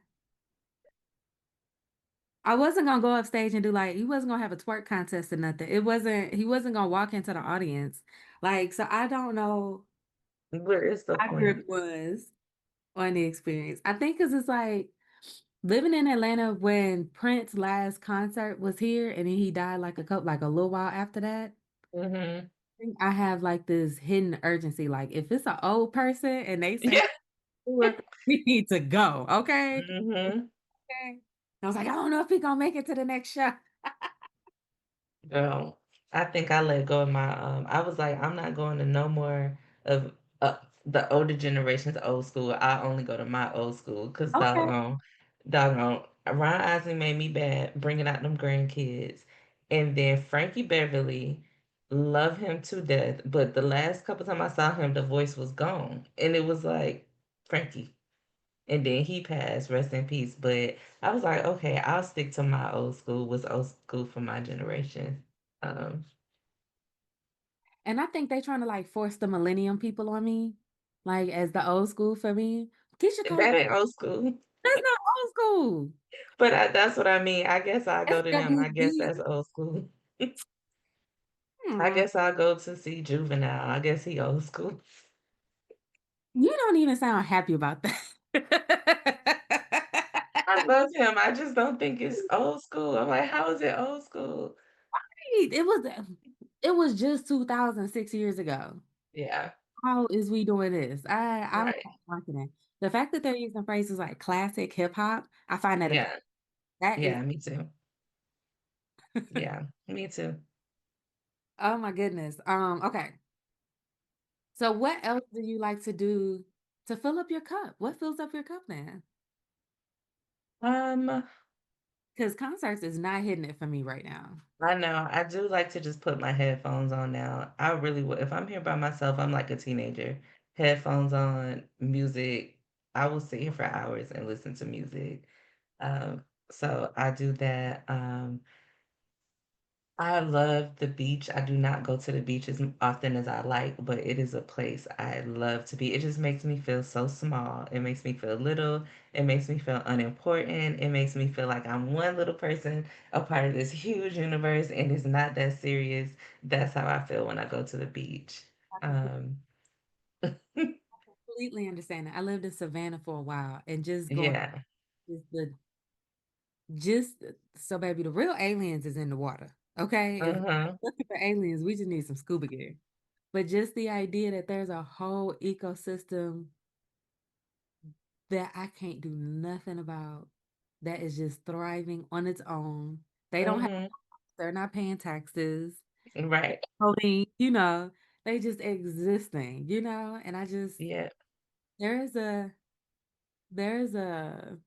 wasn't gonna go up stage and do like he wasn't gonna have a twerk contest or nothing. He wasn't gonna walk into the audience. Like, so I don't know What is the how accurate point? it was on the experience. I think because it's like living in Atlanta when Prince's last concert was here and then he died like a little while after that. Mhm. I think I have like this hidden urgency. Like if it's an old person and they say Yeah. we need to go, okay? Mhm. Okay. I was like, I don't know if he gonna make it to the next show. Girl, I think I let go of my I was like, I'm not going to no more of the older generation's old school. I only go to my old school because Okay. doggone, Ron Isley made me bad bringing out them grandkids. And then Frankie Beverly, love him to death. But the last couple time I saw him, the voice was gone. And it was like, Frankie. And then he passed, rest in peace. But I was like, okay, I'll stick to my old school, what's old school for my generation. Um, And I think they trying to like force the millennium people on me, like as the old school for me. Keisha Cole, that ain't old school. that's not old school. But that's what I mean. I guess I'll That's go to them. I guess WB. that's old school. I Hmm. guess I'll go to see Juvenile. I guess he old school. You don't even sound happy about I that. love him. I just don't think it's old school. I'm like, how is it old school? It was just 2006 years ago. Yeah, How is we doing this? I'm right. not liking it. The fact that they're using phrases like classic hip hop, I find that Yeah, that is yeah, me too. Yeah, me too. oh my goodness. Okay. So what else do you like to do to fill up your cup? What fills up your cup then? Um, Because concerts is not hitting it for me right now. I know. I do like to just put my headphones on now. I really would. If I'm here by myself, I'm like a teenager. Headphones on, music. I will sit here for hours and listen to music. So I do that. I love the beach. I do not go to the beach as often as I like, but it is a place I love to be. It just makes me feel so small. It makes me feel little. It makes me feel unimportant. It makes me feel like I'm one little person, a part of this huge universe, and it's not that serious. That's how I feel when I go to the beach. I Um, completely understand that. I lived in Savannah for a while and just going yeah. just the just so baby, the real aliens is in the water. Okay. If Uh-huh. we're looking for aliens, we just need some scuba gear. But just the idea that there's a whole ecosystem that I can't do nothing about that is just thriving on its own. They don't have, Mm-hmm. they're not paying taxes. Right. Voting, they just existing, and Yeah. there's a, there's a,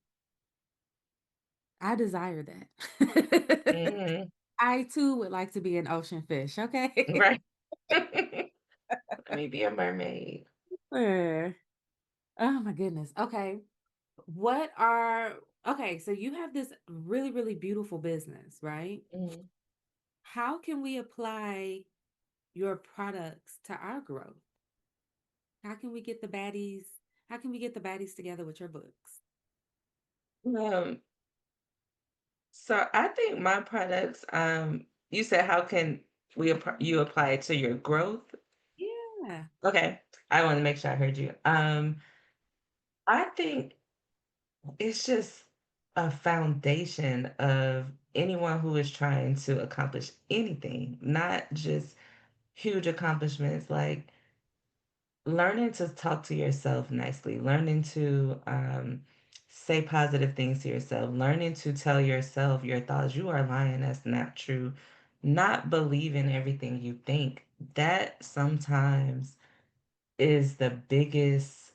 I desire that. Mm-hmm. I too would like to be an ocean fish, okay? Right. Let me be a mermaid. Eh. Oh my goodness. Okay. Okay, so you have this really, really beautiful business, right? Mm-hmm. how can we apply your products to our growth? How can we get the baddies? How can we get the baddies together with your books? Um, so I think my products, you said how can you apply it to your growth? Yeah. Okay, I want to make sure I heard you. I think it's just a foundation of anyone who is trying to accomplish anything, not just huge accomplishments, like learning to talk to yourself nicely, learning to say positive things to yourself, learning to tell yourself your thoughts. You are lying, that's not true. Not believing everything you think. That sometimes is the biggest,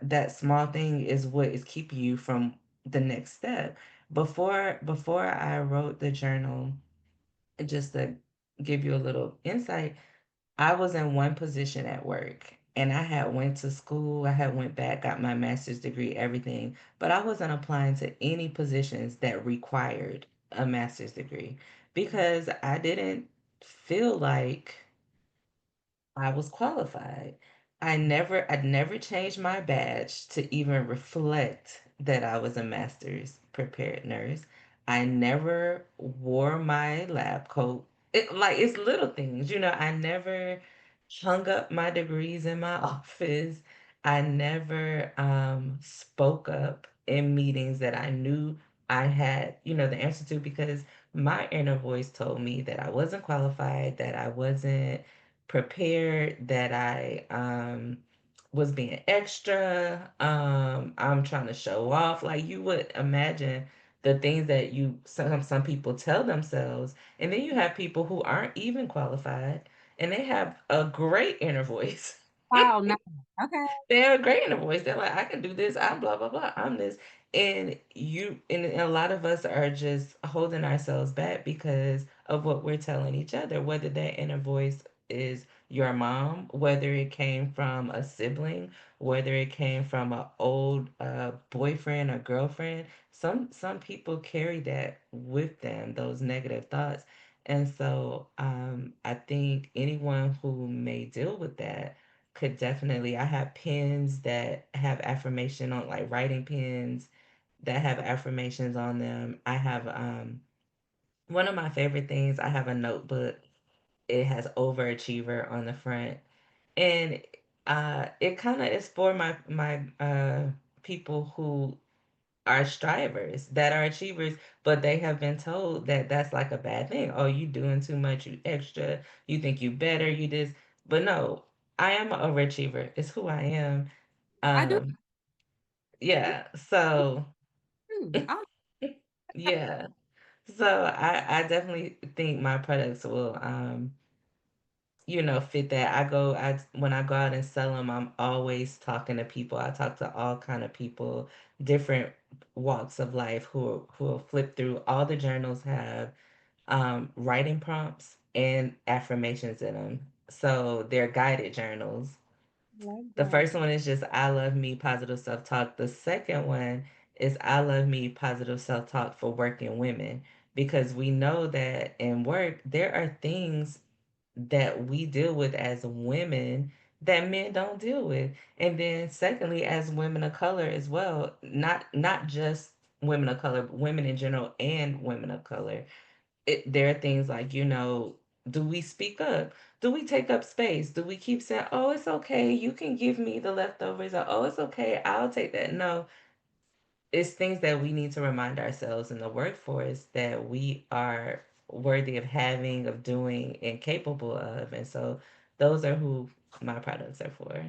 that small thing is what is keeping you from the next step. Before I wrote the journal, just to give you a little insight, I was in one position at work and I had went to school, I had went back, got my master's degree, everything, but I wasn't applying to any positions that required a master's degree because I didn't feel like I was qualified. I'd never changed my badge to even reflect that I was a master's prepared nurse. I never wore my lab coat. It's little things, I never hung up my degrees in my office. I never spoke up in meetings that I knew I had, the answer to because my inner voice told me that I wasn't qualified, that I wasn't prepared, that I was being extra. I'm trying to show off. Like you would imagine the things that some people tell themselves, and then you have people who aren't even qualified, and they have a great inner voice. Wow, no. Okay. They're great in a voice. They're like, I can do this. I'm blah blah blah. I'm this, and a lot of us are just holding ourselves back because of what we're telling each other. Whether that inner voice is your mom, whether it came from a sibling, whether it came from an old boyfriend or girlfriend. Some people carry that with them, those negative thoughts, and so I think anyone who may deal with that could definitely. I have pens that have affirmation on, like writing pens that have affirmations on them. I have one of my favorite things, I have a notebook. It has overachiever on the front. And it kind of is for my people who are strivers, that are achievers, but they have been told that that's like a bad thing. Oh, you doing too much, you extra, you think you better, you this. But no, I am an overachiever. It's who I am. I do Um, yeah, so too. yeah. So I definitely think my products will fit that. I when I go out and sell them, I'm always talking to people. I talk to all kind of people, different walks of life who will flip through. All the journals have writing prompts and affirmations in them. So they're guided journals. love The that. first one is just I love me, positive self-talk. The second one is I love me, positive self-talk for working women. Because we know that in work, there are things that we deal with as women that men don't deal with. And then secondly, as women of color as well, not just women of color, but women in general and women of color. There are things like, do we speak up? Do we take up space? Do we keep saying, oh, it's okay, you can give me the leftovers, or oh, it's okay, I'll take that? No, it's things that we need to remind ourselves in the workforce that we are worthy of having, of doing, and capable of. And so those are who my products are for.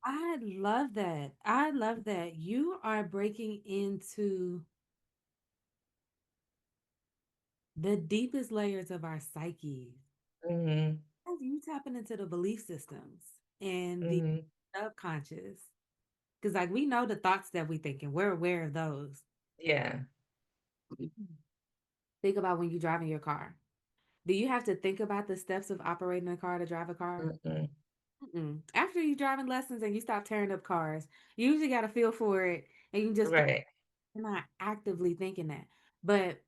I love that. I love that. You are breaking into the deepest layers of our psyche. Mm-hmm. As you tapping into the belief systems and the Mm-hmm. subconscious. Because like we know the thoughts that we think and we're aware of those. Yeah. Think about when you're driving your car. Do you have to think about the steps of operating a car to drive a car? Mm-mm. Mm-mm. After you driving lessons and you stop tearing up cars, you usually got a feel for it and you just feel Right. you're not actively thinking that. But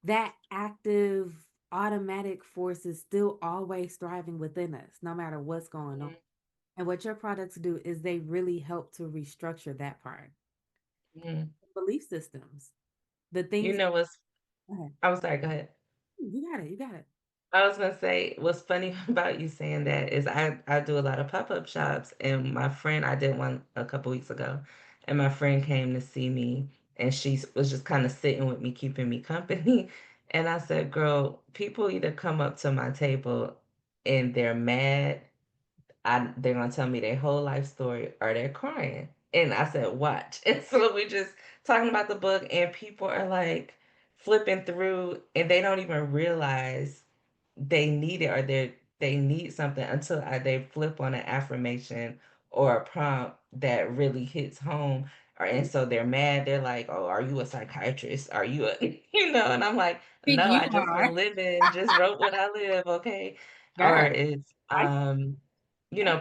that active automatic force is still always thriving within us, no matter what's going on. And what your products do is they really help to restructure that part. Mm-hmm. Belief systems, the You things. know what's Okay, I'm sorry, go ahead. you got it. You got it. I was gonna say, what's funny about you saying that is I do a lot of pop-up shops, and my friend, I did one a couple weeks ago, and my friend came to see me, and was just kind of sitting with me, keeping me company. And I said, girl, people either come up to my table and they're mad, they're gonna tell me their whole life story, or they're crying. And I said, watch. And so we just talking about the book, and people are like flipping through, and they don't even realize they need it, or they need something until they flip on an affirmation or a prompt that really hits home. Or and so they're mad. They're like, "Oh, are you a psychiatrist? Are you a And I'm like, Think "No, you I just are. been living, just wrote what I live, okay?" Or Girl, it's I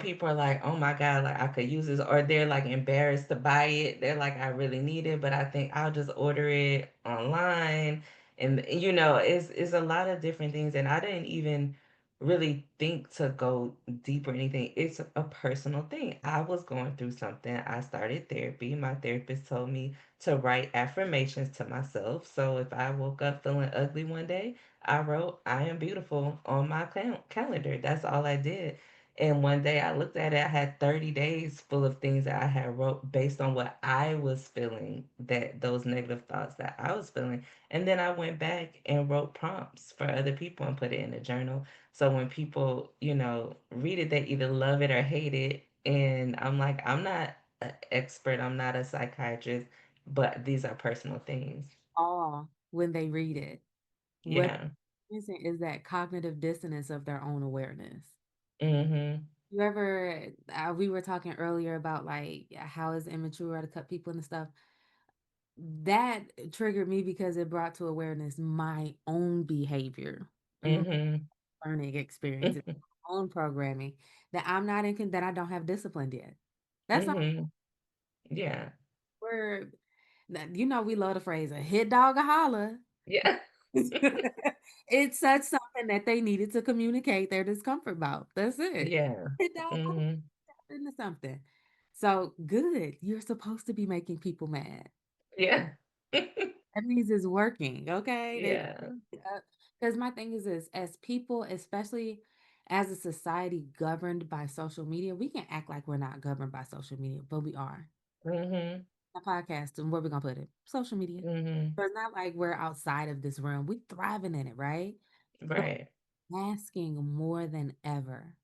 people are like, "Oh my God, like I could use this," or they're like embarrassed to buy it. They're like, "I really need it, but I think I'll just order it online." And it's a lot of different things, and I didn't even really think to go deep or anything. It's a personal thing. I was going through something. I started therapy. My therapist told me to write affirmations to myself. So if I woke up feeling ugly one day, I wrote "I am beautiful" on my calendar. That's all I did. And one day I looked at it, I had 30 days full of things that I had wrote based on what I was feeling, that those negative thoughts that I was feeling. And then I went back and wrote prompts for other people and put it in a journal. So when people, read it, they either love it or hate it. And I'm like, I'm not an expert, I'm not a psychiatrist, but these are personal things. awe when they read it. What Yeah. missing is that cognitive dissonance of their own awareness. Mhm. You ever, we were talking earlier about like how it's immature to cut people and stuff. That triggered me because it brought to awareness my own behavior and my Mhm. learning experiences, my own programming that I'm not in, that I don't have disciplined yet. That's all. Mhm. Yeah. We're, we love the phrase a hit dog a holler. Yeah. It's such something that they needed to communicate their discomfort about. That's it. Yeah. Hit dog Mhm. into something. So good. You're supposed to be making people mad. Yeah. That means it's working, okay? Yeah. Because my thing is this, as people, especially as a society governed by social media, we can act like we're not governed by social media, but we are. Mhm. A podcast, and where we gonna put it? Social media. Mhm. So it's not like we're outside of this realm. We're thriving in it, right? So Right. asking more than ever.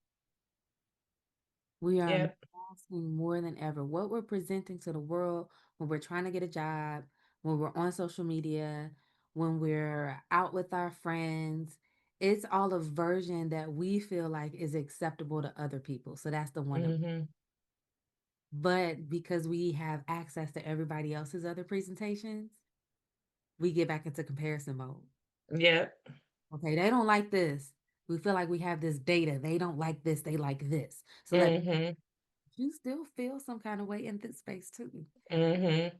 We are Yep. asking more than ever. What we're presenting to the world when we're trying to get a job, when we're on social media, when we're out with our friends, it's all a version that we feel like is acceptable to other people. So that's the one. Mhm. But because we have access to everybody else's other presentations, we get back into comparison mode. Yep. Okay, they don't like this. We feel like we have this data. They don't like this. They like this. So let Mhm. you still feel some kind of way in this space too. Mhm.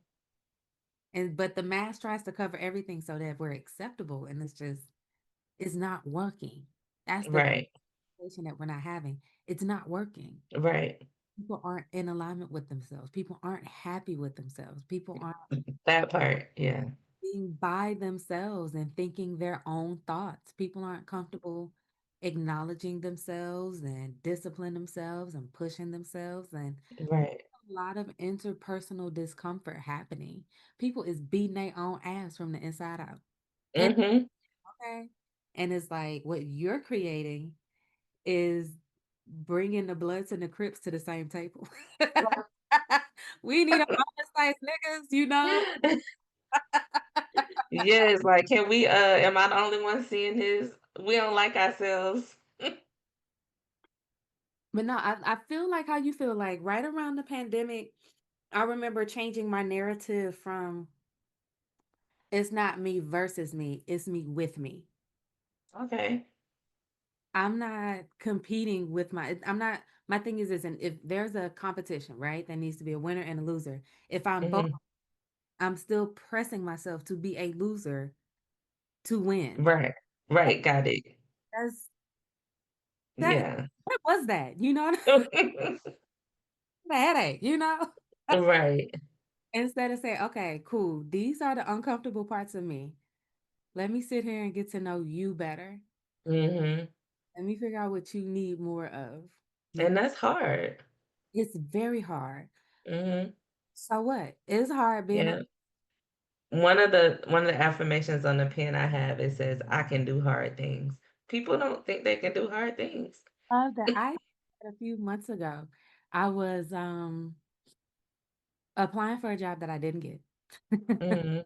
And but the mask tries to cover everything so that we're acceptable, and it's not working. That's the Right. conversation that we're not having. It's not working. Right. People aren't in alignment with themselves. People aren't happy with themselves. People aren't That part. Yeah. being by themselves and thinking their own thoughts. People aren't comfortable acknowledging themselves and discipline themselves and pushing themselves, and Right. a lot of interpersonal discomfort happening. People is beating their own ass from the inside out. And Mhm. okay, and it's like what you're creating is bringing the Bloods and the Crips to the same table. We need a honest size niggas. Yes, like can we am I the only one seeing this? We don't like ourselves. But no, I feel like how you feel like right around the pandemic, I remember changing my narrative from it's not me versus me, it's me with me. Okay. I'm not competing with I'm not, my thing is this, and if there's a competition, right, there needs to be a winner and a loser. If I'm both, Mhm. I'm still pressing myself to be a loser to win. Right. Right, got it. That's that Yeah. what was that? You know, a headache, you know? Right. Instead of saying, okay, cool, these are the uncomfortable parts of me. Let me sit here and get to know you better. Mhm. Let me figure out what you need more of. You And know, that's hard. it's very hard. Mhm. So what? It's hard being a Yeah. One of the affirmations on the pen I have, it says, "I can do hard things." People don't think they can do hard things. love that I a few months ago. I was applying for a job that I didn't get. Mhm.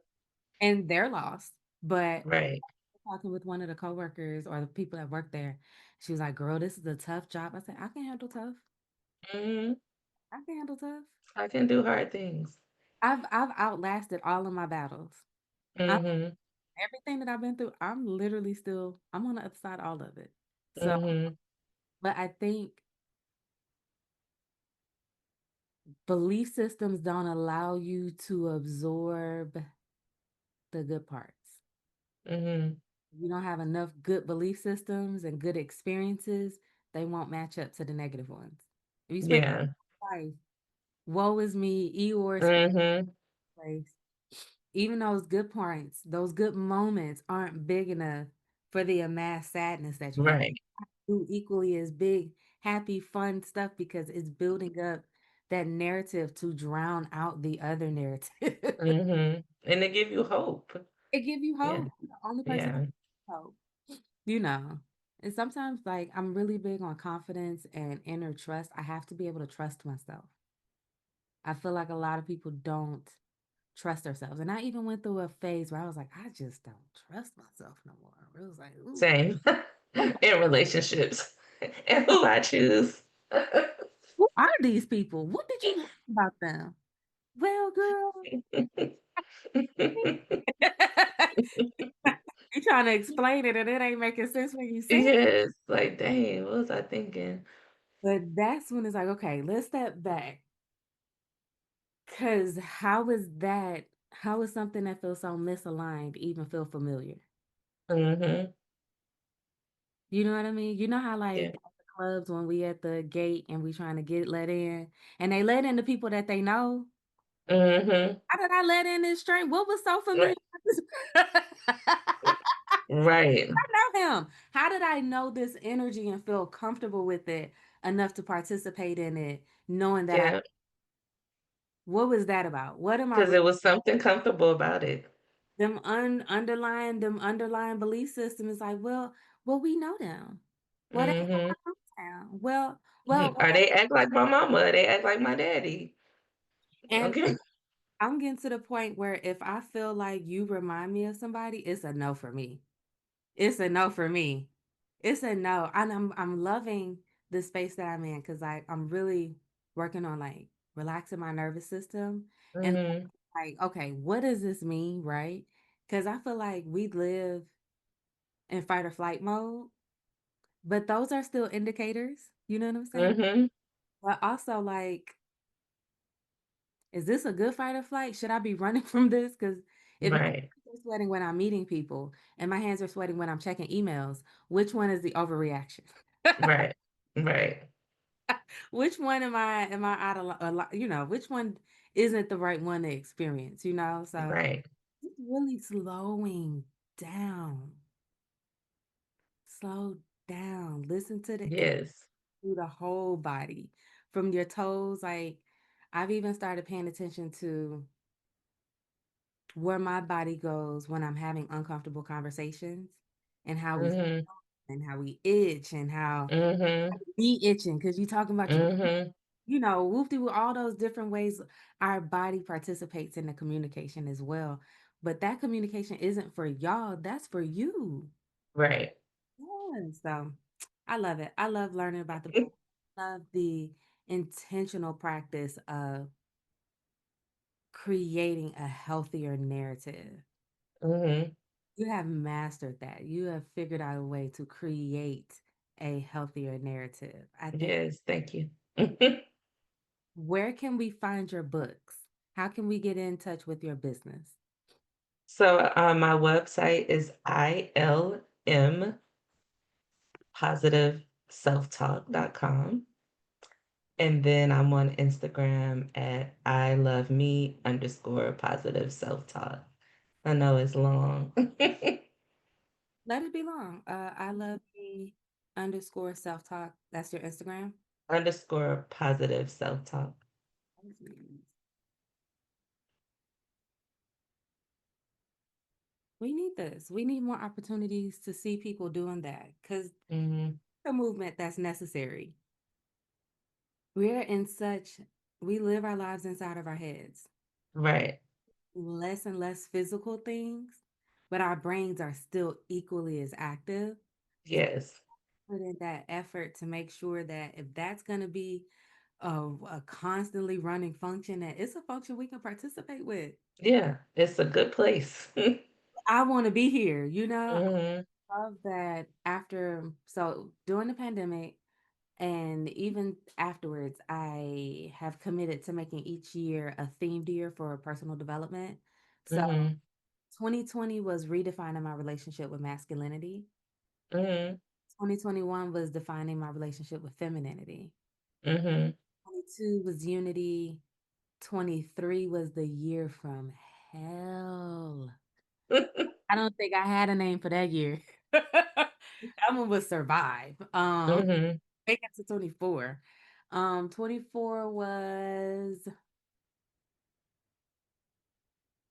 And they're lost. But Right. talking with one of the coworkers or the people that work there, she was like, "Girl, this is a tough job." I said, "I can handle tough. Mhm. I can handle tough. I can do hard things. I've outlasted all of my battles. I, Mhm. everything that I've been through, I'm literally still I'm on the other side of all of it. So, Mhm. but I think belief systems don't allow you to absorb the good parts. Mhm. You don't have enough good belief systems and good experiences, they won't match up to the negative ones. If you spend Yeah. life, woe is me, Eeyore Mhm. place. Even those good points, those good moments aren't big enough for the amassed sadness that you have. Right. Do equally as big, happy, fun stuff because it's building up that narrative to drown out the other narrative. Mhm. And they give you hope. It give you Yeah. hope. You're the only person that Yeah. has hope. You know. And sometimes like I'm really big on confidence and inner trust. I have to be able to trust myself. I feel like a lot of people don't trust ourselves. And I even went through a phase where I was like, I just don't trust myself no more. It was like, ooh, Same. oh, In relationships. And who I choose. who are these people? What did you like about them? Well, girl, you trying to explain it and it ain't making sense when you say it. Yes, like, dang, what was I thinking? But that's when it's like, okay, let's step back. Cause how is something that feels so misaligned even feel familiar? Mhm. You know what I mean? You know how like Yeah. at the clubs when we at the gate and we trying to get let in and they let in the people that they know. Mhm. How did I let in this string? What was so familiar? Right. Right. I know him. How did I know this energy and feel comfortable with it enough to participate in it, knowing that Yeah. what was that about? What am I 'Cause it was something comfortable about it. them underlying belief system is like, well, we know them. Well, they from Mhm. my hometown. Well, Mhm. Or they act like my mama, or they act like my daddy. and Okay. I'm getting to the point where if I feel like you remind me of somebody, it's a no for me. It's a no for me. It's a no. And I'm loving the space that I'm in because I'm really working on like relaxing my nervous system and Mhm. like, okay, what does this mean, right? Because I feel like we live in fight or flight mode, but those are still indicators. You know what I'm saying? Mhm. But also like, is this a good fight or flight? Should I be running from this? Because if my Right. hands are sweating when I'm meeting people and my hands are sweating when I'm checking emails, which one is the overreaction? Right. Right. Which one am I out of you know, which one isn't the right one to experience, you know? So Right. it's really slowing down. Slow down. Listen to the Yes. through the whole body. From your toes, like I've even started paying attention to where my body goes when I'm having uncomfortable conversations and how we Mhm. and how we itch and how Mhm. be itching because you talking about Mhm. you know, whoop with all those different ways our body participates in the communication as well. But that communication isn't for y'all, that's for you. Right. Yeah, so I love it. I love learning about the body. Love the intentional practice of creating a healthier narrative. Mhm. You have mastered that. You have figured out a way to create a healthier narrative. I think Yes, thank you. where can we find your books? How can we get in touch with your business? So, my website is ilbrit, M positiveselftalk.com. And then I'm on Instagram at I love me underscore positive self talk. I know it's long. Let it be long. I love me underscore self talk. That's your Instagram. Underscore positive self talk. We need this. We need more opportunities to see people doing that because Hmm. a movement that's necessary. We're in such, we live our lives inside of our heads, Right. less and less physical things, but our brains are still equally as active. Yes. Put in that effort to make sure that if that's going to be a constantly running function, that it's a function we can participate with. Yeah. It's a good place. I want to be here, you know. Hmm. I love that after, so during the pandemic, and even afterwards, I have committed to making each year a themed year for personal development. So Hmm. 2020 was redefining my relationship with masculinity. Hmm. 2021 was defining my relationship with femininity. Hmm. 22 was unity. 23 was the year from hell. I don't think I had a name for that year. That one was survive. Hmm. Make it to 24. 24 was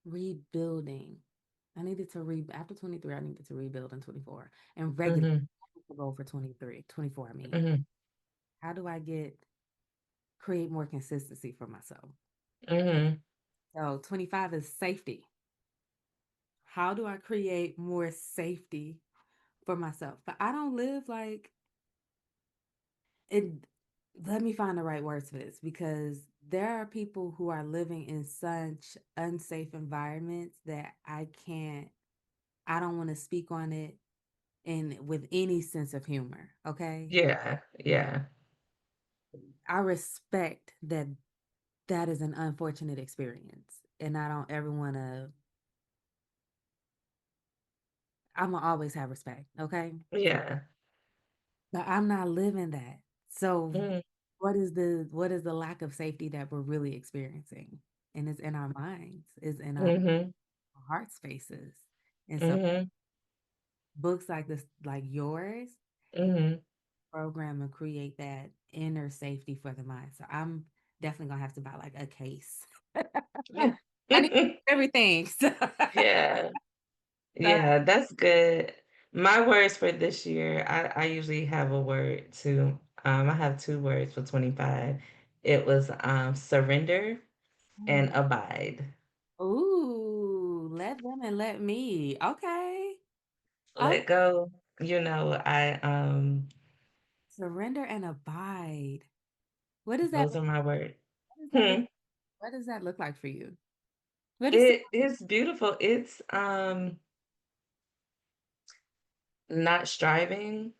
rebuilding. I needed to after 23, I needed to rebuild in 24 and regular Hmm. goal for 23, 24. I mean, Hmm. how do I create more consistency for myself? Hmm. So 25 is safety. How do I create more safety for myself? But I don't live like it. Let me find the right words for this because there are people who are living in such unsafe environments that I don't want to speak on it and with any sense of humor. Okay. Yeah. Yeah. I respect that that is an unfortunate experience. And I don't ever want to, I'm going to always have respect. Okay. Yeah. But I'm not living that. So Hmm. what is the lack of safety that we're really experiencing? And it's in our minds, it's in our Hmm. heart spaces. And so Hmm. books like this, like yours, Hmm. program and create that inner safety for the mind. So I'm definitely gonna have to buy like a case. Yeah. I need everything. So, Yeah. Yeah, that's good. My words for this year, I usually have a word too. I have two words for 25. It was surrender and abide. ooh, let them and let me. Okay. Oh, Let go. I surrender and abide. What does that those are my words. what does that look Hmm. what does that look like for you? What is It is beautiful. It's not striving.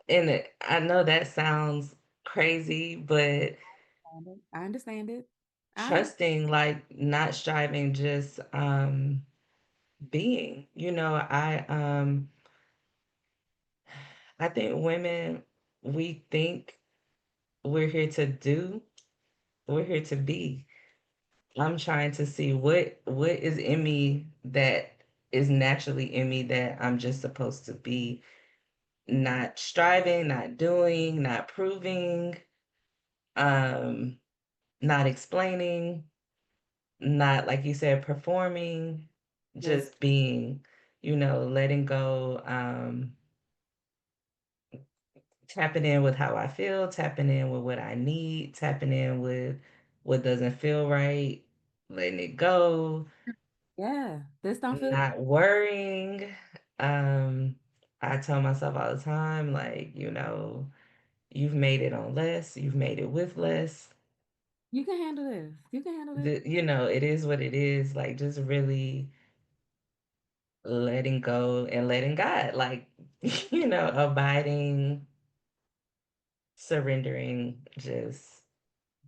And I know that sounds crazy, but I understand it. I understand trusting, like not striving, just being. I think women, we think we're here to do, we're here to be. I'm trying to see what is in me that is naturally in me that I'm just supposed to be, not striving, not doing, not proving, um, not explaining, not like you said, performing, this just being, letting go, tapping in with how I feel, tapping in with what I need, tapping in with what doesn't feel right, letting it go, yeah, this don't feel not worrying. Um, I tell myself all the time, like, you've made it on less, you've made it with less. you can handle this. You can handle this. It is what it is. Like, just really letting go and letting God, like, abiding, surrendering, just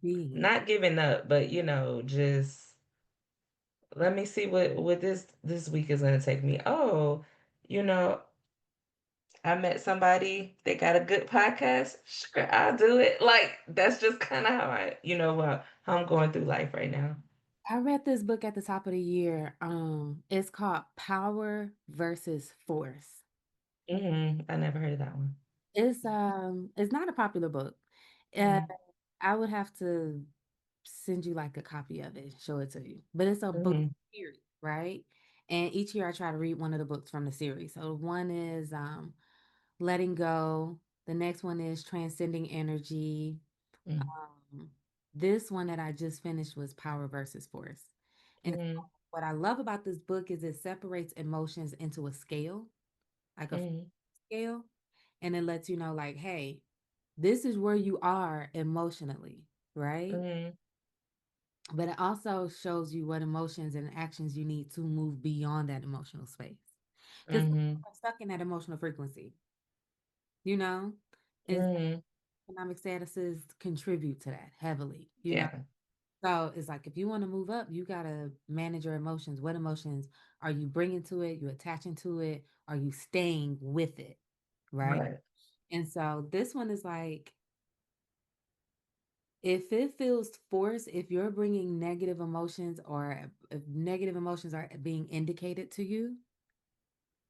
Being. not giving up, but just let me see what this week is going to take me. Oh, you know, I met somebody, they got a good podcast, sure, I'll do it. Like, that's just kind of how how I'm going through life right now. I read this book at the top of the year. It's called Power versus Force. I never heard of that one. It's not a popular book. Uh, Mm-hmm. I would have to send you like a copy of it, show it to you. But it's a book Mm-hmm. series, right? And each year I try to read one of the books from the series. So one is Letting Go. The next one is Transcending Energy. Um, this one that I just finished was Power versus Force. And Mm-hmm. what I love about this book is it separates emotions into a scale, like a Mm-hmm. scale, and it lets you know, like, hey, this is where you are emotionally, right? Mm-hmm. But it also shows you what emotions and actions you need to move beyond that emotional space. Because Mm-hmm. we're stuck in that emotional frequency, you know? And Mm-hmm. economic statuses contribute to that heavily, you know? Yeah. So it's like if you want to move up, you got to manage your emotions. What emotions are you bringing to it? You attaching to it? Are you staying with it? Right. Right. And so this one is like, if it feels forced, if you're bringing negative emotions or if negative emotions are being indicated to you,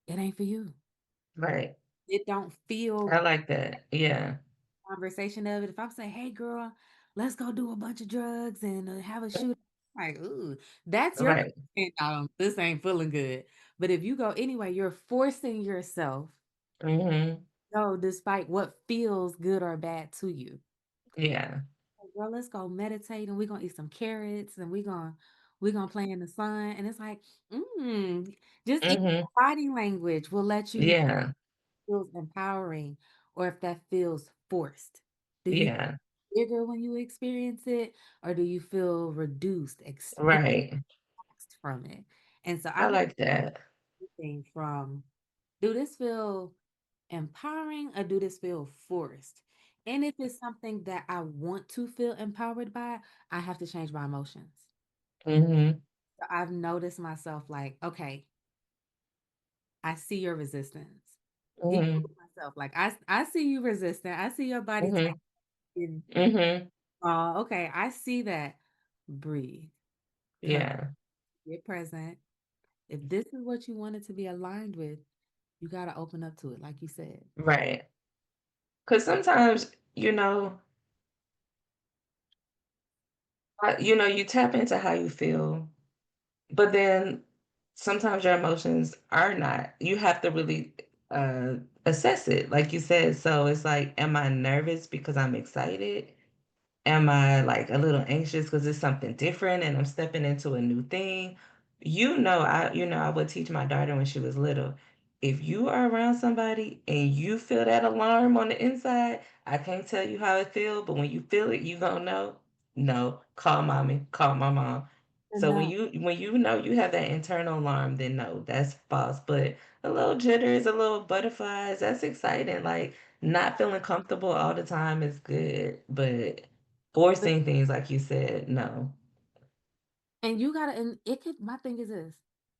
it ain't for you. Right. It don't feel I like that. Yeah. conversation of it. If I'm saying, "Hey, girl, let's go do a bunch of drugs and have a shoot," like, ooh, that's your Right. this ain't feeling good. But if you go anyway, you're forcing yourself Mm-hmm. to go despite what feels good or bad to you. Yeah. Like, girl, let's go meditate and we're gonna eat some carrots and we're gonna play in the sun. And it's like, just even Mm-hmm. body language will let you know if Yeah. it feels empowering or if that feels forced. Do you Yeah. bigger when you experience it, or do you feel reduced, Right. relaxed from it? And so I I've like that. everything from, do this feel empowering or do this feel forced? And if it's something that I want to feel empowered by, I have to change my emotions. Mm-hmm. So I've noticed myself like, okay, I see your resistance. Even Mm-hmm. with myself, like I see you resistant. I see your body Mm-hmm. taking. Mm-hmm. Oh, okay. I see that. Breathe. Come. Yeah. Get present. If this is what you wanted to be aligned with, you got to open up to it, like you said. Right. Because sometimes, you tap into how you feel, but then sometimes your emotions are not. You have to really uh, assess it, like you said. So it's like, am I nervous because I'm excited? Am I like a little anxious because it's something different and I'm stepping into a new thing? I would teach my daughter when she was little. If you are around somebody and you feel that alarm on the inside, I can't tell you how it feels, but when you feel it, you gonna know. No, call mommy, call my mom. So when Enough. you know you have that internal alarm, then no, that's false. But a little jitters, a little butterflies, that's exciting. Like not feeling comfortable all the time is good, but But forcing things, like you said, no. and you gotta and it could my thing is this.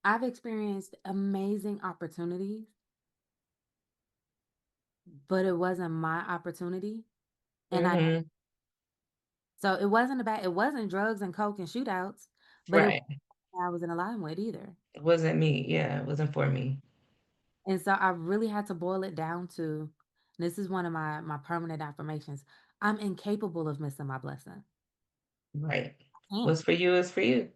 I've experienced amazing opportunities, but it wasn't my opportunity. And I Mhm. so it wasn't drugs and coke and shootouts, but it Right. I was in alignment with either. It wasn't me. Yeah, it wasn't for me. And so I really had to boil it down to, this is one of my permanent affirmations. I'm incapable of missing my blessing. Right. Can't What's for you is for you.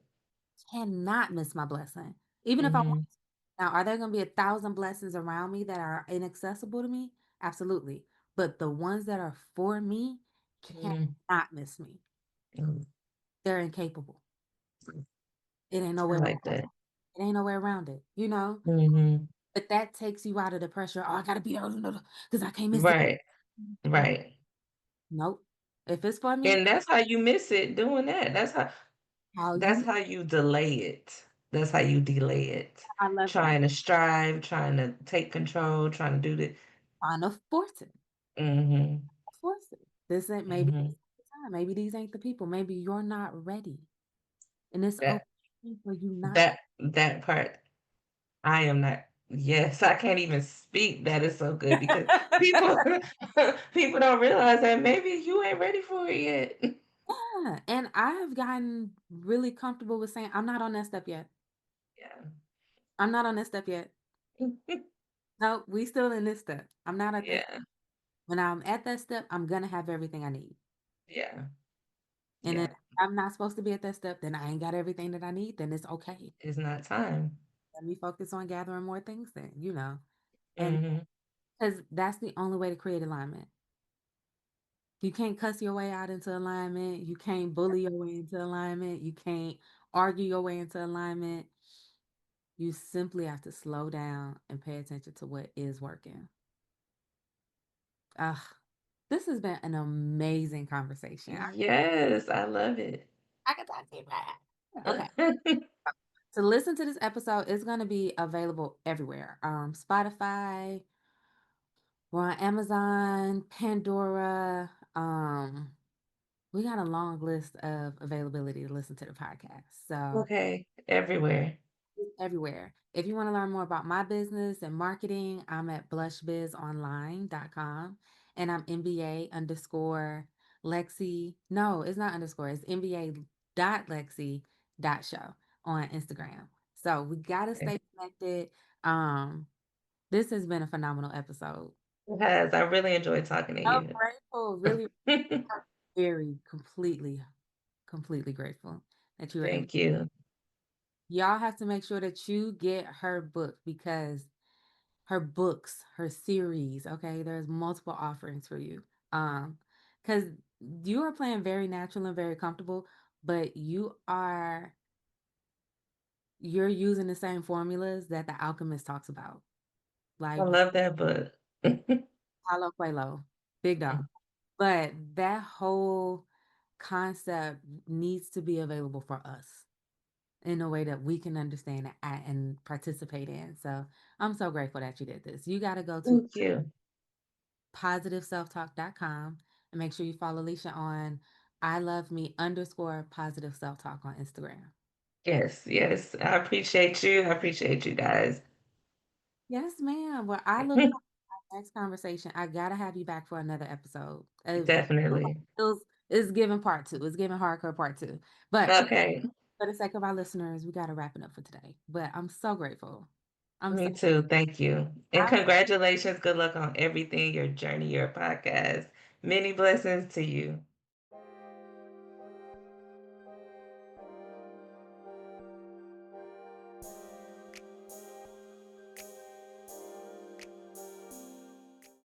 cannot miss my blessing. Even if I want Mhm. to. Now, are there gonna be 1,000 blessings around me that are inaccessible to me? Absolutely. But the ones that are for me Mhm. cannot miss me. Mm. They're incapable. It ain't no I way like that. it ain't no way around it, you know? Mhm. But that takes you out of the pressure. Oh, I gotta be there because I can't miss it. Right. Right. Nope. If it's for me, And that's how you miss it doing that. how That's you how you delay it. That's how you delay it. I love that. Trying to strive, trying to take control, trying to do the Trying to force it. mhm. Force it. This ain't maybe this Mhm. ain't the time. Maybe these ain't the people. Maybe you're not ready. And it's That okay for you not. that part I am not. Yes, I can't even speak. That is so good because people people don't realize that maybe you ain't ready for it yet. Yeah, and I have gotten really comfortable with saying, "I'm not on that step yet. Yeah. I'm not on that step yet. No, we still in this step. I'm not at this. Yeah. When I'm at that step, I'm gonna have everything I need. Yeah. And then Yeah. I'm not supposed to be at that step, then I ain't got everything that I need, then it's okay. It's not time. Let me focus on gathering more things then, you know. And Mhm. because that's the only way to create alignment. You can't cuss your way out into alignment. You can't bully your way into alignment. You can't argue your way into alignment. You simply have to slow down and pay attention to what is working. Ah, this has been an amazing conversation. Yes, I love it. I could talk to you about it. Okay. To listen to this episode, it's going to be available everywhere. Spotify, we're on Amazon, Pandora. We got a long list of availability to listen to the podcast. So Okay, everywhere. everywhere. If you want to learn more about my business and marketing, I'm at blushbizonline.com and I'm MBA underscore Lexi. No, it's not underscore, it's MBA dot Lexi dot show on Instagram. So we gotta Okay. stay connected. Um, this has been a phenomenal episode. It has. I really enjoyed talking to So you. grateful, really very completely grateful that you were able. Thank you. Y'all have to make sure that you get her book because her books, her series, okay? There's multiple offerings for you. Because you are playing very natural and very comfortable, but you're using the same formulas that the alchemist talks about. I Like love that book. Paulo Coelho, big dog. But that whole concept needs to be available for us in a way that we can understand and participate in. So I'm so grateful that you did this. You got to go to Thank you. positiveselftalk.com and make sure you follow Alicia on I love me underscore positive self talk on Instagram. Yes, yes. I appreciate you. I appreciate you guys. Yes, ma'am. Well, I look forward to our next conversation. I gotta have you back for another episode. Definitely. It's giving part two. It's giving hardcore part two. But Okay. for the sake of our listeners, we gotta wrap it up for today. But I'm so grateful. I'm so Me too. Thank you. And I congratulations. Good luck on everything, your journey, your podcast. Many blessings to you.